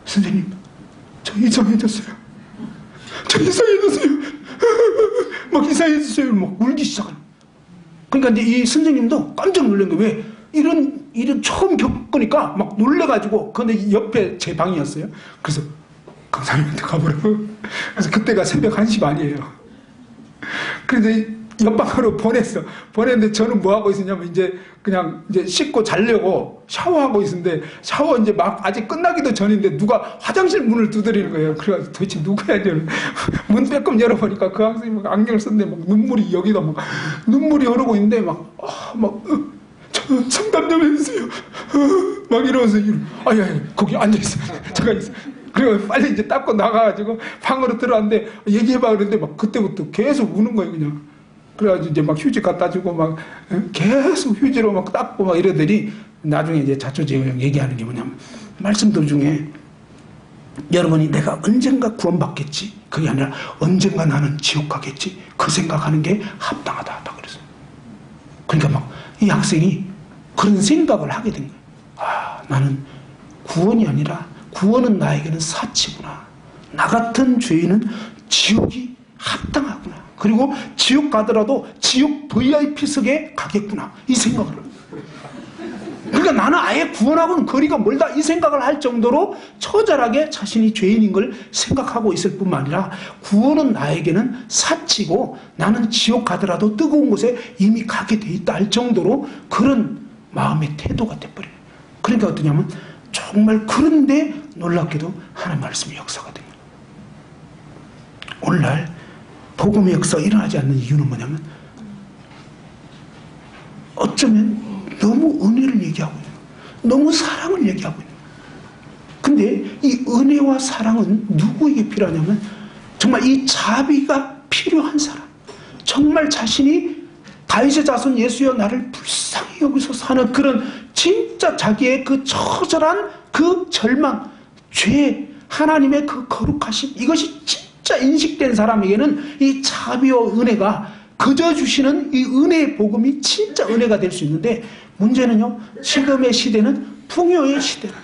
선생님 저 이상해졌어요. 저 이상해졌어요. 막 이상해졌어요. 막 울기 시작하는. 그러니까 이제 이 선생님도 깜짝 놀란 거예요. 왜? 이런 처음 겪으니까 막 놀래가지고, 근데 옆에 제 방이었어요. 그래서 강사님한테 가보라고. 그래서 그때가 새벽 1시 반이에요. 그래서 옆방으로 보냈는데 저는 뭐 하고 있었냐면 그냥 씻고 자려고 샤워하고 있었는데, 샤워 이제 막 아직 끝나기도 전인데 누가 화장실 문을 두드리는 거예요. 그래가지고 도대체 누구야? 문 빼끔 열어보니까 그 학생이 막 안경을 썼는데 막 눈물이 여기다 막 눈물이 흐르고 있는데 저 상담 좀 해주세요. 막 이러면서 아니 거기 앉아있어요. 잠깐 있어. 그리고 빨리 이제 닦고 나가가지고 방으로 들어왔는데 얘기해봐 그러는데 막 그때부터 계속 우는 거예요 그냥. 그래가지고 이제 막 휴지 갖다 주고 막 계속 휴지로 막 닦고 막 이러더니 나중에 이제 자초지종 얘기하는 게 뭐냐면, 말씀들 중에 여러분이 내가 언젠가 구원받겠지, 그게 아니라 언젠가 나는 지옥 가겠지, 그 생각하는 게 합당하다 하다 그랬어요. 그러니까 막 이 학생이 그런 생각을 하게 된 거예요. 아, 나는 구원이 아니라 구원은 나에게는 사치구나. 나 같은 죄인은 지옥이 합당하구나. 그리고 지옥 가더라도 지옥 VIP석에 가겠구나. 이 생각을 합니다. 그러니까 나는 아예 구원하고는 거리가 멀다. 이 생각을 할 정도로 처절하게 자신이 죄인인 걸 생각하고 있을 뿐만 아니라, 구원은 나에게는 사치고 나는 지옥 가더라도 뜨거운 곳에 이미 가게 돼 있다 할 정도로 그런 마음의 태도가 돼버려요. 그러니까 어떠냐면 정말, 그런데 놀랍게도 하나님 말씀의 역사가 돼요. 오늘날 복음의 역사가 일어나지 않는 이유는 뭐냐면, 어쩌면 너무 은혜를 얘기하고 있는 거예요. 너무 사랑을 얘기하고 있는 거예요. 근데 이 은혜와 사랑은 누구에게 필요하냐면, 정말 이 자비가 필요한 사람, 정말 자신이 다윗의 자손 예수여 나를 불쌍히 여기서 사는 그런 진짜 자기의 그 처절한 그 절망, 죄, 하나님의 그 거룩하심, 이것이 진짜 인식된 사람에게는 이 자비와 은혜가, 그저 주시는 이 은혜의 복음이 진짜 은혜가 될 수 있는데, 문제는요, 지금의 시대는 풍요의 시대라.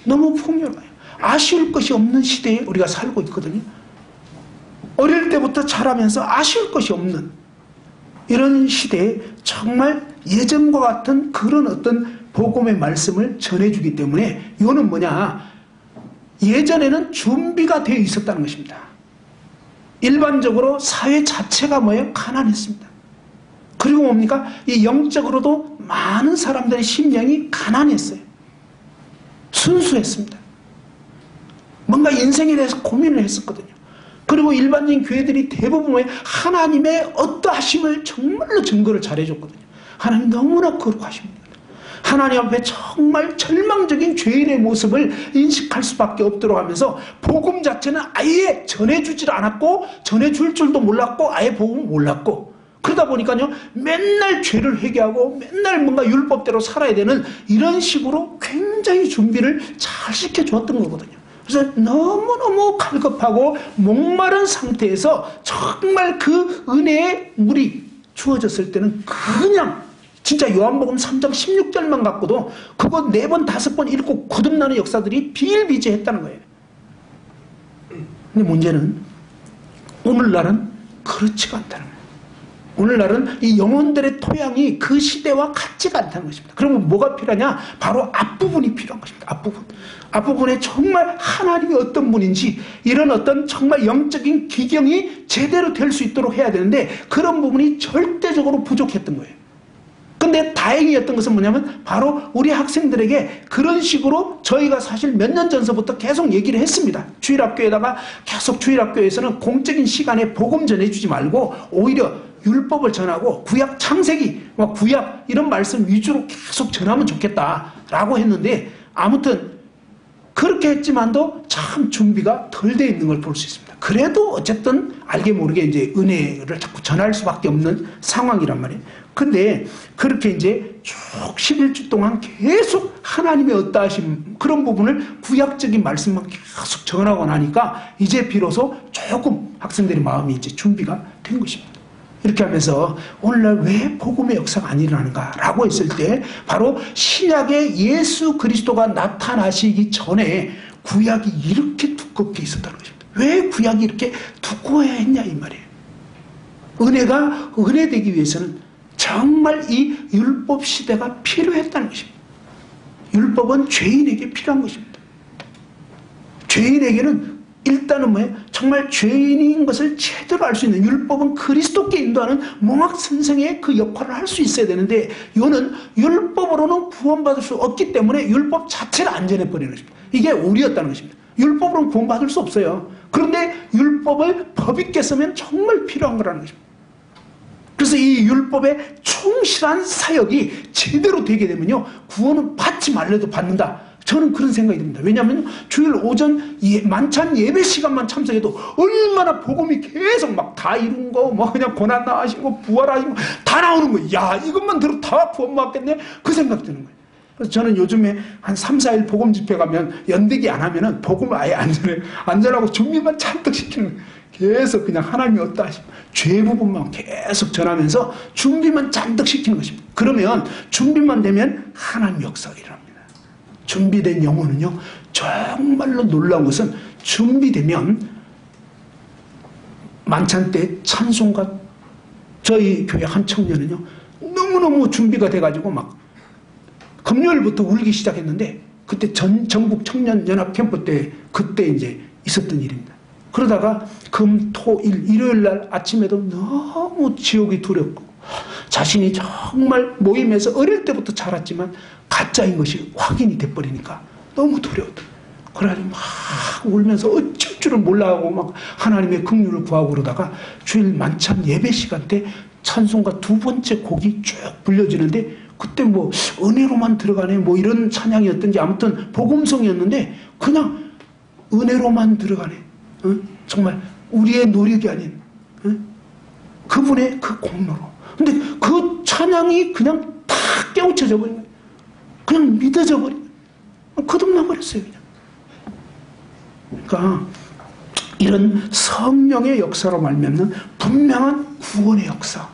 너무 풍요로워요. 아쉬울 것이 없는 시대에 우리가 살고 있거든요. 어릴 때부터 자라면서 아쉬울 것이 없는 이런 시대에 정말 예전과 같은 그런 어떤 복음의 말씀을 전해주기 때문에, 이거는 뭐냐, 예전에는 준비가 되어 있었다는 것입니다. 일반적으로 사회 자체가 뭐예요? 가난했습니다. 그리고 뭡니까? 이 영적으로도 많은 사람들의 심령이 가난했어요. 순수했습니다. 뭔가 인생에 대해서 고민을 했었거든요. 그리고 일반적인 교회들이 대부분 하나님의 어떠하심을 정말로 증거를 잘해줬거든요. 하나님 너무나 거룩하십니다. 하나님 앞에 정말 절망적인 죄인의 모습을 인식할 수밖에 없도록 하면서, 복음 자체는 아예 전해주질 않았고 전해줄 줄도 몰랐고 아예 복음을 몰랐고, 그러다 보니까요 맨날 죄를 회개하고 맨날 뭔가 율법대로 살아야 되는 이런 식으로 굉장히 준비를 잘 시켜주었던 거거든요. 그래서 너무너무 갈급하고 목마른 상태에서 정말 그 은혜의 물이 주어졌을 때는 그냥 진짜 요한복음 3장 16절만 갖고도 그거 4번 5번 읽고 거듭나는 역사들이 비일비재했다는 거예요. 근데 문제는 오늘날은 그렇지가 않다는 거예요. 오늘날은 이 영혼들의 토양이 그 시대와 같지가 않다는 것입니다. 그러면 뭐가 필요하냐? 바로 앞부분이 필요한 것입니다. 앞부분. 앞부분에 정말 하나님이 어떤 분인지 이런 어떤 정말 영적인 기경이 제대로 될 수 있도록 해야 되는데 그런 부분이 절대적으로 부족했던 거예요. 근데 다행이었던 것은 뭐냐면 바로 우리 학생들에게 그런 식으로 저희가 사실 몇 년 전서부터 계속 얘기를 했습니다. 주일학교에다가 계속 주일학교에서는 공적인 시간에 복음 전해주지 말고 오히려 율법을 전하고 구약 창세기, 구약 이런 말씀 위주로 계속 전하면 좋겠다라고 했는데 아무튼 그렇게 했지만도 참 준비가 덜 돼 있는 걸 볼 수 있습니다. 그래도 어쨌든 알게 모르게 이제 은혜를 자꾸 전할 수밖에 없는 상황이란 말이에요. 근데 그렇게 이제 쭉 11주 동안 계속 하나님의 어떠하심 그런 부분을 구약적인 말씀만 계속 전하고 나니까 이제 비로소 조금 학생들의 마음이 이제 준비가 된 것입니다. 이렇게 하면서 오늘날 왜 복음의 역사가 안 일어나는가라고 했을 때 바로 신약의 예수 그리스도가 나타나시기 전에 구약이 이렇게 두껍게 있었다는 것입니다. 왜 구약이 이렇게 두꺼워야 했냐 이 말이에요. 은혜가 은혜되기 위해서는 정말 이 율법 시대가 필요했다는 것입니다. 율법은 죄인에게 필요한 것입니다. 죄인에게는 일단은 뭐예요? 정말 죄인인 것을 제대로 알 수 있는 율법은 그리스도께 인도하는 몽학선생의 그 역할을 할 수 있어야 되는데 이거는 율법으로는 구원받을 수 없기 때문에 율법 자체를 안전해버리는 것입니다. 이게 오류였다는 것입니다. 율법으로는 구원받을 수 없어요. 그런데 율법을 법 있게 쓰면 정말 필요한 거라는 것입니다. 그래서 이 율법의 충실한 사역이 제대로 되게 되면요 구원은 받지 말래도 받는다. 저는 그런 생각이 듭니다. 왜냐하면 주일 오전 만찬 예배 시간만 참석해도 얼마나 복음이 계속 막 다 이룬 거, 뭐 그냥 고난 나으신 거, 부활하신 거 다 나오는 거예요. 야, 이것만 들어도 다 구원 받겠네? 그 생각 드는 거예요. 그래서 저는 요즘에 한 3, 4일 복음 집회 가면 연대기 안 하면은 복음을 아예 안 전해요. 안 전하고 준비만 잔뜩 시키는 거예요. 계속 그냥 하나님이 어떠 하시면 죄 부분만 계속 전하면서 준비만 잔뜩 시키는 것입니다. 그러면 준비만 되면 하나님 역사가 일어납니다. 준비된 영혼은요 정말로 놀라운 것은 준비되면 만찬 때 찬송가 저희 교회 한 청년은요 너무너무 준비가 돼가지고 막 금요일부터 울기 시작했는데 그때 전국 청년연합 캠프 때 그때 이제 있었던 일입니다. 그러다가 금, 토, 일, 일요일 날 아침에도 너무 지옥이 두렵고 자신이 정말 모임에서 어릴 때부터 자랐지만 가짜인 것이 확인이 돼버리니까 너무 두려웠다. 그래가지고 막 울면서 어쩔 줄을 몰라하고 막 하나님의 긍휼을 구하고 그러다가 주일 만찬 예배 시간 때 찬송가 두 번째 곡이 쭉 불려지는데 그때 뭐 은혜로만 들어가네 뭐 이런 찬양이었던지 아무튼 복음성이었는데 그냥 은혜로만 들어가네. 정말 우리의 노력이 아닌 그분의 그 공로로. 근데 그 찬양이 그냥 다 깨우쳐져 버린 거예요. 그냥 믿어져 버린 거예요. 거듭나 버렸어요. 그냥. 그러니까 이런 성령의 역사로 말미암는 분명한 구원의 역사,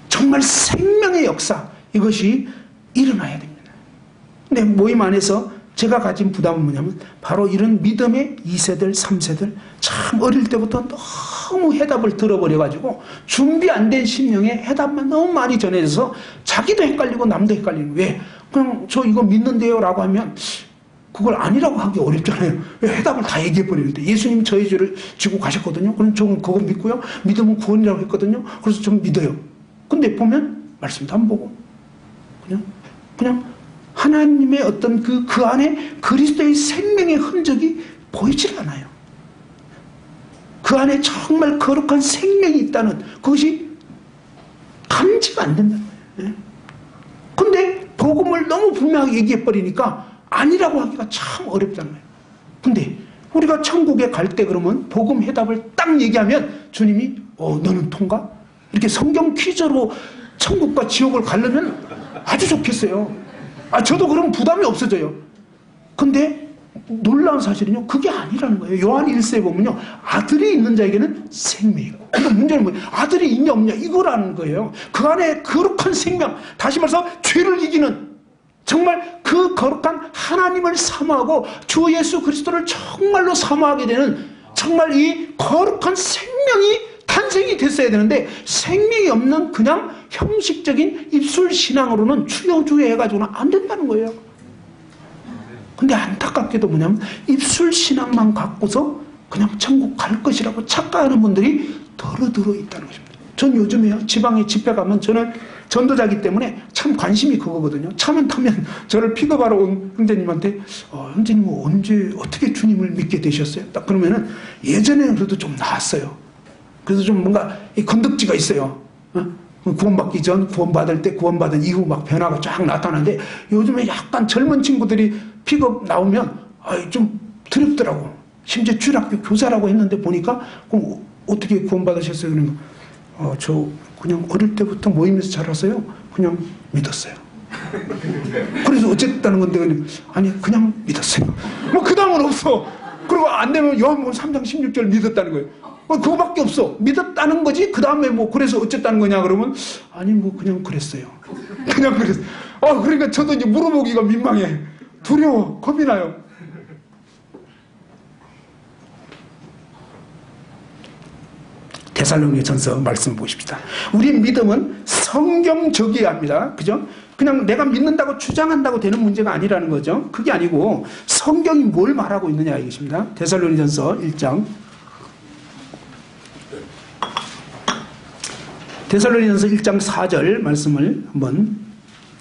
정말 생명의 역사 이것이 일어나야 됩니다. 근데 모임 안에서 제가 가진 부담은 뭐냐면 바로 이런 믿음의 2세들, 3세들 참 어릴 때부터 너무 해답을 들어버려가지고 준비 안 된 심령에 해답만 너무 많이 전해져서 자기도 헷갈리고 남도 헷갈리는 거예요. 왜? 그냥 저 이거 믿는데요 라고 하면 그걸 아니라고 하기 어렵잖아요. 왜 해답을 다 얘기해버리는데 예수님이 저희 죄를 지고 가셨거든요. 그럼 저는 그거 믿고요. 믿으면 구원이라고 했거든요. 그래서 좀 믿어요. 근데 보면 말씀도 안 보고 그냥 하나님의 어떤 그 안에 그리스도의 생명의 흔적이 보이질 않아요. 그 안에 정말 거룩한 생명이 있다는 그것이 감지가 안 된다는 거예요. 근데 복음을 너무 분명하게 얘기해버리니까 아니라고 하기가 참 어렵다는 거예요. 근데 우리가 천국에 갈 때 그러면 복음 해답을 딱 얘기하면 주님이 너는 통과? 이렇게 성경 퀴즈로 천국과 지옥을 가려면 아주 좋겠어요. 저도 그럼 부담이 없어져요. 근데 놀라운 사실은요 그게 아니라는 거예요. 요한 1세에 보면요 아들이 있는 자에게는 생명이 있고 근데 문제는 뭐예요? 아들이 있냐 없냐 이거라는 거예요. 그 안에 거룩한 생명, 다시 말해서 죄를 이기는 정말 그 거룩한 하나님을 사모하고 주 예수 그리스도를 정말로 사모하게 되는 정말 이 거룩한 생명이 탄생 탄생이 됐어야 되는데 생명이 없는 그냥 형식적인 입술 신앙으로는 추여주여 해가지고는 안 된다는 거예요. 근데 안타깝게도 뭐냐면 입술 신앙만 갖고서 그냥 천국 갈 것이라고 착각하는 분들이 더러더러 있다는 것입니다. 전 요즘에요, 지방에 집회 가면 저는 전도자기 때문에 참 관심이 그거거든요. 차만 타면 저를 픽업하러 온 형제님한테 형제님 언제 어떻게 주님을 믿게 되셨어요? 딱 그러면은 예전에는 그래도 좀 나았어요. 그래서 좀 뭔가 이 건덕지가 있어요. 구원받기 전, 구원받을 때, 구원받은 이후 막 변화가 쫙 나타나는데 요즘에 약간 젊은 친구들이 픽업 나오면 좀 두렵더라고. 심지어 주일학교 교사라고 했는데 보니까 그럼 어떻게 구원받으셨어요? 그러면 저 그냥 어릴 때부터 모임에서 자라서요. 그냥 믿었어요. 그래서 어쨌다는 건데 아니 그냥 믿었어요. 뭐 그 다음은 없어. 그리고 안 되면 요한복음 3장 16절 믿었다는 거예요. 그거밖에 없어. 믿었다는 거지. 그 다음에 뭐 그래서 어쨌다는 거냐 그러면 아니 뭐 그냥 그랬어요. 그냥 그랬어. 그러니까 저도 이제 물어보기가 민망해. 두려워. 겁이 나요. 데살로니가전서 말씀을 보십시다. 우리 믿음은 성경적이어야 합니다. 그죠? 그냥 내가 믿는다고 주장한다고 되는 문제가 아니라는 거죠. 그게 아니고 성경이 뭘 말하고 있느냐 이것입니다. 데살로니가전서 1장. 데살로니가전서 1장 4절 말씀을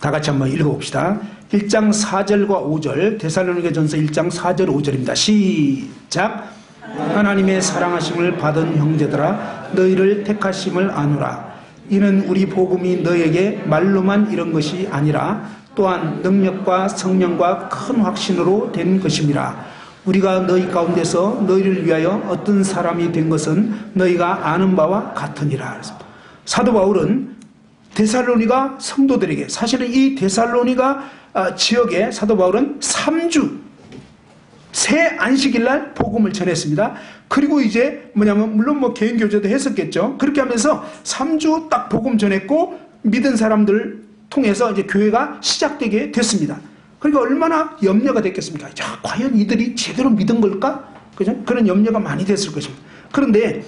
다 같이 한번 읽어봅시다. 1장 4절과 5절, 데살로니가전서 1장 4절 5절입니다. 시작. 하나님의 사랑하심을 받은 형제들아 너희를 택하심을 아노라. 이는 우리 복음이 너희에게 말로만 이런 것이 아니라 또한 능력과 성령과 큰 확신으로 된 것임이라. 우리가 너희 가운데서 너희를 위하여 어떤 사람이 된 것은 너희가 아는 바와 같으니라. 사도 바울은 데살로니가 성도들에게, 사실은 이 데살로니가 지역에 사도 바울은 3주 새 안식일날 복음을 전했습니다. 그리고 이제 뭐냐면 물론 뭐 개인 교제도 했었겠죠. 그렇게 하면서 3주 딱 복음 전했고 믿은 사람들 통해서 이제 교회가 시작되게 됐습니다. 그러니까 얼마나 염려가 됐겠습니까? 자, 과연 이들이 제대로 믿은 걸까? 그죠? 그런 염려가 많이 됐을 것입니다. 그런데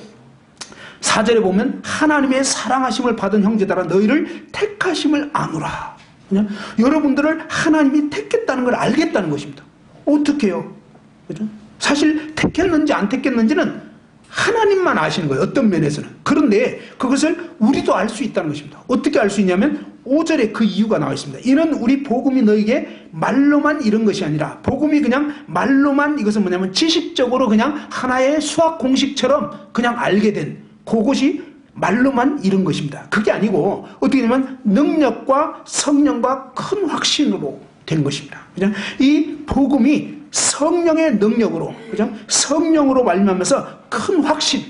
4절에 보면 하나님의 사랑하심을 받은 형제들아 너희를 택하심을 아노라. 그냥 여러분들을 하나님이 택했다는 걸 알겠다는 것입니다. 어떻게 해요? 그죠? 사실 택했는지 안 택했는지는 하나님만 아시는 거예요. 어떤 면에서는. 그런데 그것을 우리도 알 수 있다는 것입니다. 어떻게 알 수 있냐면 5절에 그 이유가 나와 있습니다. 이는 우리 복음이 너에게 말로만 이런 것이 아니라, 복음이 그냥 말로만, 이것은 뭐냐면 지식적으로 그냥 하나의 수학 공식처럼 그냥 알게 된 그것이 말로만 이런 것입니다. 그게 아니고 어떻게 되냐면 능력과 성령과 큰 확신으로 된 것입니다. 그죠? 이 복음이 성령의 능력으로, 그죠? 성령으로 말미암아서 큰 확신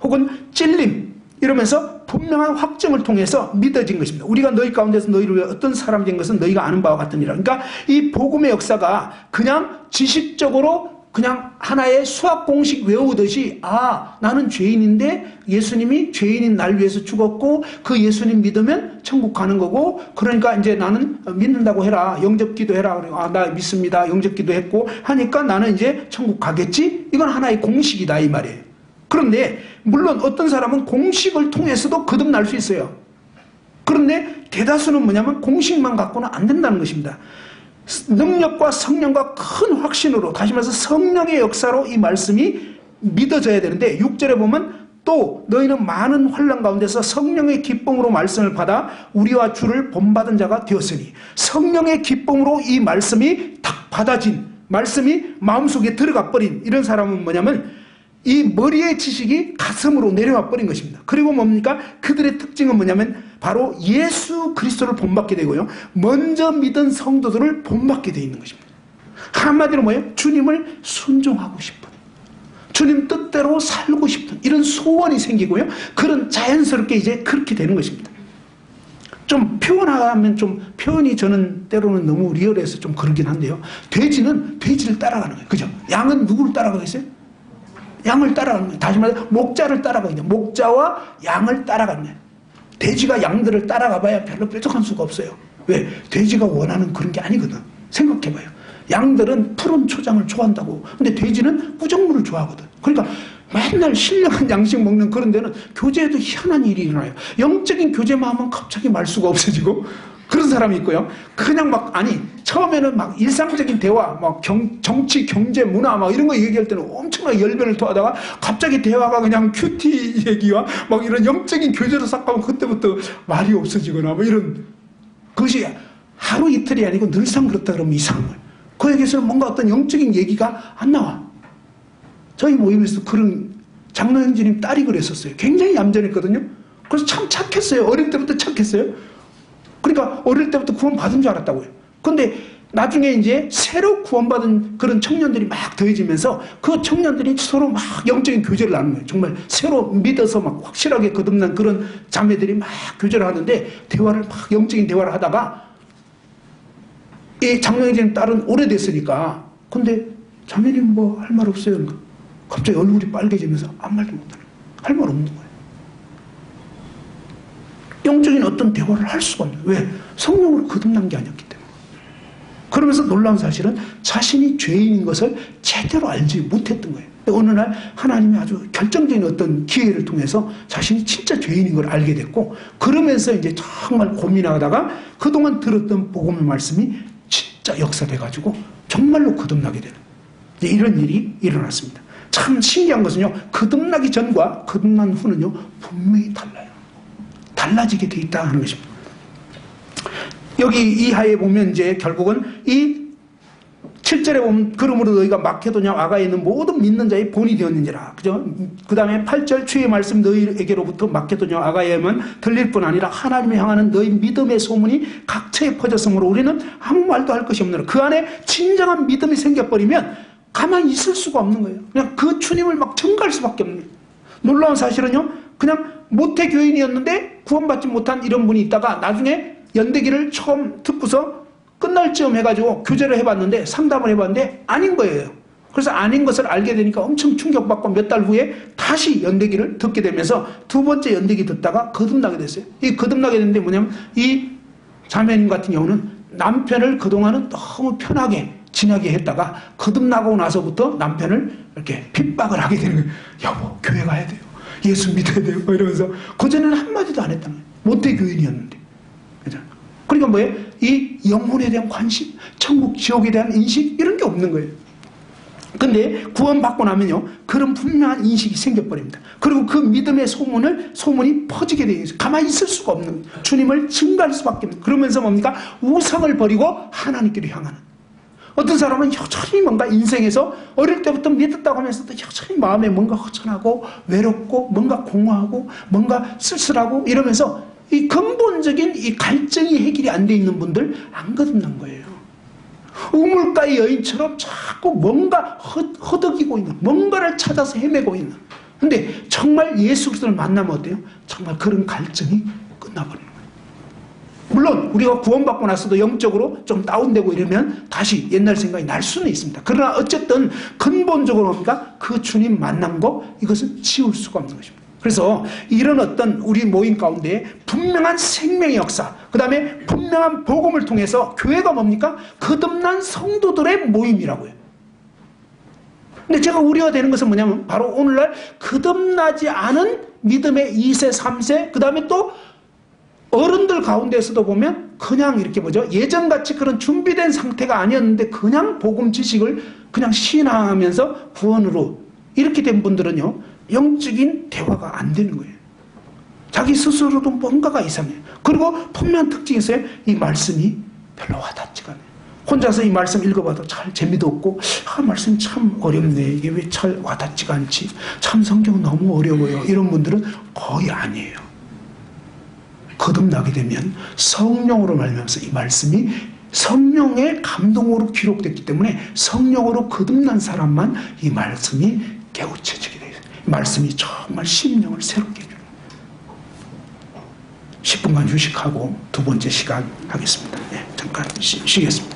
혹은 찔림 이러면서 분명한 확증을 통해서 믿어진 것입니다. 우리가 너희 가운데서 너희를 위해 어떤 사람이 된 것은 너희가 아는 바와 같으니라. 그러니까 이 복음의 역사가 그냥 지식적으로 그냥 하나의 수학 공식 외우듯이 나는 죄인인데 예수님이 죄인인 날 위해서 죽었고 그 예수님 믿으면 천국 가는 거고, 그러니까 이제 나는 믿는다고 해라, 영접기도 해라. 그리고 나 믿습니다, 영접기도 했고 하니까 나는 이제 천국 가겠지. 이건 하나의 공식이다 이 말이에요. 그런데 물론 어떤 사람은 공식을 통해서도 거듭날 수 있어요. 그런데 대다수는 뭐냐면 공식만 갖고는 안 된다는 것입니다. 능력과 성령과 큰 확신으로, 다시 말해서 성령의 역사로 이 말씀이 믿어져야 되는데 6절에 보면 또 너희는 많은 환난 가운데서 성령의 기쁨으로 말씀을 받아 우리와 주를 본받은 자가 되었으니, 성령의 기쁨으로 이 말씀이 탁 받아진, 말씀이 마음속에 들어가 버린 이런 사람은 뭐냐면 이 머리의 지식이 가슴으로 내려와 버린 것입니다. 그리고 뭡니까? 그들의 특징은 뭐냐면 바로 예수 그리스도를 본받게 되고요, 먼저 믿은 성도들을 본받게 되어 있는 것입니다. 한마디로 뭐예요? 주님을 순종하고 싶은, 주님 뜻대로 살고 싶은 이런 소원이 생기고요, 그런 자연스럽게 이제 그렇게 되는 것입니다. 좀 표현하면 좀 표현이 저는 때로는 너무 리얼해서 좀 그러긴 한데요, 돼지는 돼지를 따라가는 거예요. 그죠? 양은 누구를 따라가겠어요? 양을 따라가는 거예요. 다시 말해서 목자를 따라가거든요. 목자와 양을 따라가는 거예요. 돼지가 양들을 따라가 봐야 별로 뾰족한 수가 없어요. 왜? 돼지가 원하는 그런 게 아니거든. 생각해봐요. 양들은 푸른 초장을 좋아한다고. 근데 돼지는 꾸정물을 좋아하거든. 그러니까 맨날 신령한 양식 먹는 그런 데는 교제에도 희한한 일이 일어나요. 영적인 교제만 하면 갑자기 말수가 없어지고 그런 사람이 있고요. 그냥 처음에는 막 일상적인 대화, 막 정치, 경제, 문화 막 이런 거 얘기할 때는 엄청나게 열변을 토하다가 갑자기 대화가 그냥 큐티 얘기와 막 이런 영적인 교제로 싹 가면 그때부터 말이 없어지거나 뭐 이런 그것이 하루 이틀이 아니고 늘상 그렇다 그러면 이상한 거예요. 그에게서는 뭔가 어떤 영적인 얘기가 안 나와. 저희 모임에서 그런 장로형제님 딸이 그랬었어요. 굉장히 얌전했거든요. 그래서 참 착했어요. 어릴 때부터 착했어요. 그러니까 어릴 때부터 구원받은 줄 알았다고요. 그런데 나중에 이제 새로 구원받은 그런 청년들이 막 더해지면서 그 청년들이 서로 막 영적인 교제를 나누는 거예요. 정말 새로 믿어서 막 확실하게 거듭난 그런 자매들이 막 교제를 하는데 대화를 막 영적인 대화를 하다가 이 장로형제님 딸은 오래됐으니까 근데 자매님 뭐 할 말 없어요? 그러니까 갑자기 얼굴이 빨개지면서 아무 말도 못하는 거예요. 할 말 없는 거예요. 영적인 어떤 대화를 할 수가 없는 거예요. 왜? 성령으로 거듭난 게 아니었기 때문에. 그러면서 놀라운 사실은 자신이 죄인인 것을 제대로 알지 못했던 거예요. 어느 날 하나님이 아주 결정적인 어떤 기회를 통해서 자신이 진짜 죄인인 걸 알게 됐고 그러면서 이제 정말 고민하다가 그동안 들었던 복음의 말씀이 진짜 역사돼가지고 정말로 거듭나게 되는 이런 일이 일어났습니다. 참 신기한 것은요. 거듭나기 전과 거듭난 후는요. 분명히 달라요. 달라지게 돼 있다 하는 것입니다. 여기 이하에 보면 이제 결국은 이 7절에 보면 그러므로 너희가 마케도냐 아가에 있는 모든 믿는 자의 본이 되었는지라. 그죠? 그 다음에 8절 주의 말씀 너희에게로부터 마케도냐 아가에만 들릴 뿐 아니라 하나님을 향하는 너희 믿음의 소문이 각처에 퍼졌으므로 우리는 아무 말도 할 것이 없느라. 그 안에 진정한 믿음이 생겨버리면 가만히 있을 수가 없는 거예요. 그냥 그 주님을 막 증거할 수밖에 없는 거예요. 놀라운 사실은요. 그냥 모태 교인이었는데 구원받지 못한 이런 분이 있다가 나중에 연대기를 처음 듣고서 끝날 즈음 해가지고 교제를 해봤는데 상담을 해봤는데 아닌 거예요. 그래서 아닌 것을 알게 되니까 엄청 충격받고 몇 달 후에 다시 연대기를 듣게 되면서 두 번째 연대기 듣다가 거듭나게 됐어요. 이 거듭나게 됐는데 뭐냐면 이 자매님 같은 경우는 남편을 그동안은 너무 편하게 지나게 했다가 거듭나고 나서부터 남편을 이렇게 핍박을 하게 되는 거예요. 여보 교회 가야 돼요. 예수 믿어야 돼요. 이러면서 그전에는 한마디도 안 했다는 거예요. 모태 교인이었는데. 그죠? 그러니까 뭐예요? 이 영혼에 대한 관심, 천국 지옥에 대한 인식 이런 게 없는 거예요. 근데 구원받고 나면요 그런 분명한 인식이 생겨버립니다. 그리고 그 믿음의 소문이 퍼지게 되어 있어요. 가만히 있을 수가 없는 거예요. 주님을 증거할 수밖에 없는 거예요. 그러면서 뭡니까? 우상을 버리고 하나님께로 향하는. 어떤 사람은 여전히 뭔가 인생에서 어릴 때부터 믿었다고 하면서도 여전히 마음에 뭔가 허전하고 외롭고 뭔가 공허하고 뭔가 쓸쓸하고 이러면서 이 근본적인 이 갈증이 해결이 안 돼 있는 분들 안 거듭난 거예요. 우물가의 여인처럼 자꾸 뭔가 허덕이고 있는, 뭔가를 찾아서 헤매고 있는. 근데 정말 예수 그리스도를 만나면 어때요? 정말 그런 갈증이 끝나버리는 거예요. 물론 우리가 구원받고 나서도 영적으로 좀 다운되고 이러면 다시 옛날 생각이 날 수는 있습니다. 그러나 어쨌든 근본적으로 뭡니까? 그 주님 만난 거 이것은 지울 수가 없는 것입니다. 그래서 이런 어떤 우리 모임 가운데 분명한 생명의 역사, 그 다음에 분명한 복음을 통해서 교회가 뭡니까? 거듭난 성도들의 모임이라고요. 근데 제가 우려가 되는 것은 뭐냐면 바로 오늘날 거듭나지 않은 믿음의 2세, 3세, 그 다음에 또 어른들 가운데서도 보면 그냥 이렇게 뭐죠? 예전같이 그런 준비된 상태가 아니었는데 그냥 복음 지식을 그냥 신앙하면서 구원으로 이렇게 된 분들은요. 영적인 대화가 안 되는 거예요. 자기 스스로도 뭔가가 이상해요. 그리고 분명한 특징이 있어요. 이 말씀이 별로 와닿지가 않아요. 혼자서 이 말씀 읽어봐도 잘 재미도 없고 말씀이 참 어렵네. 이게 왜 잘 와닿지가 않지. 참 성경 너무 어려워요. 이런 분들은 거의 아니에요. 거듭나게 되면 성령으로 말미암아서 이 말씀이 성령의 감동으로 기록됐기 때문에 성령으로 거듭난 사람만 이 말씀이 깨우쳐지게 돼요. 말씀이 정말 심령을 새롭게 해줘요. 10분간 휴식하고 두 번째 시간 하겠습니다. 네, 잠깐 쉬겠습니다.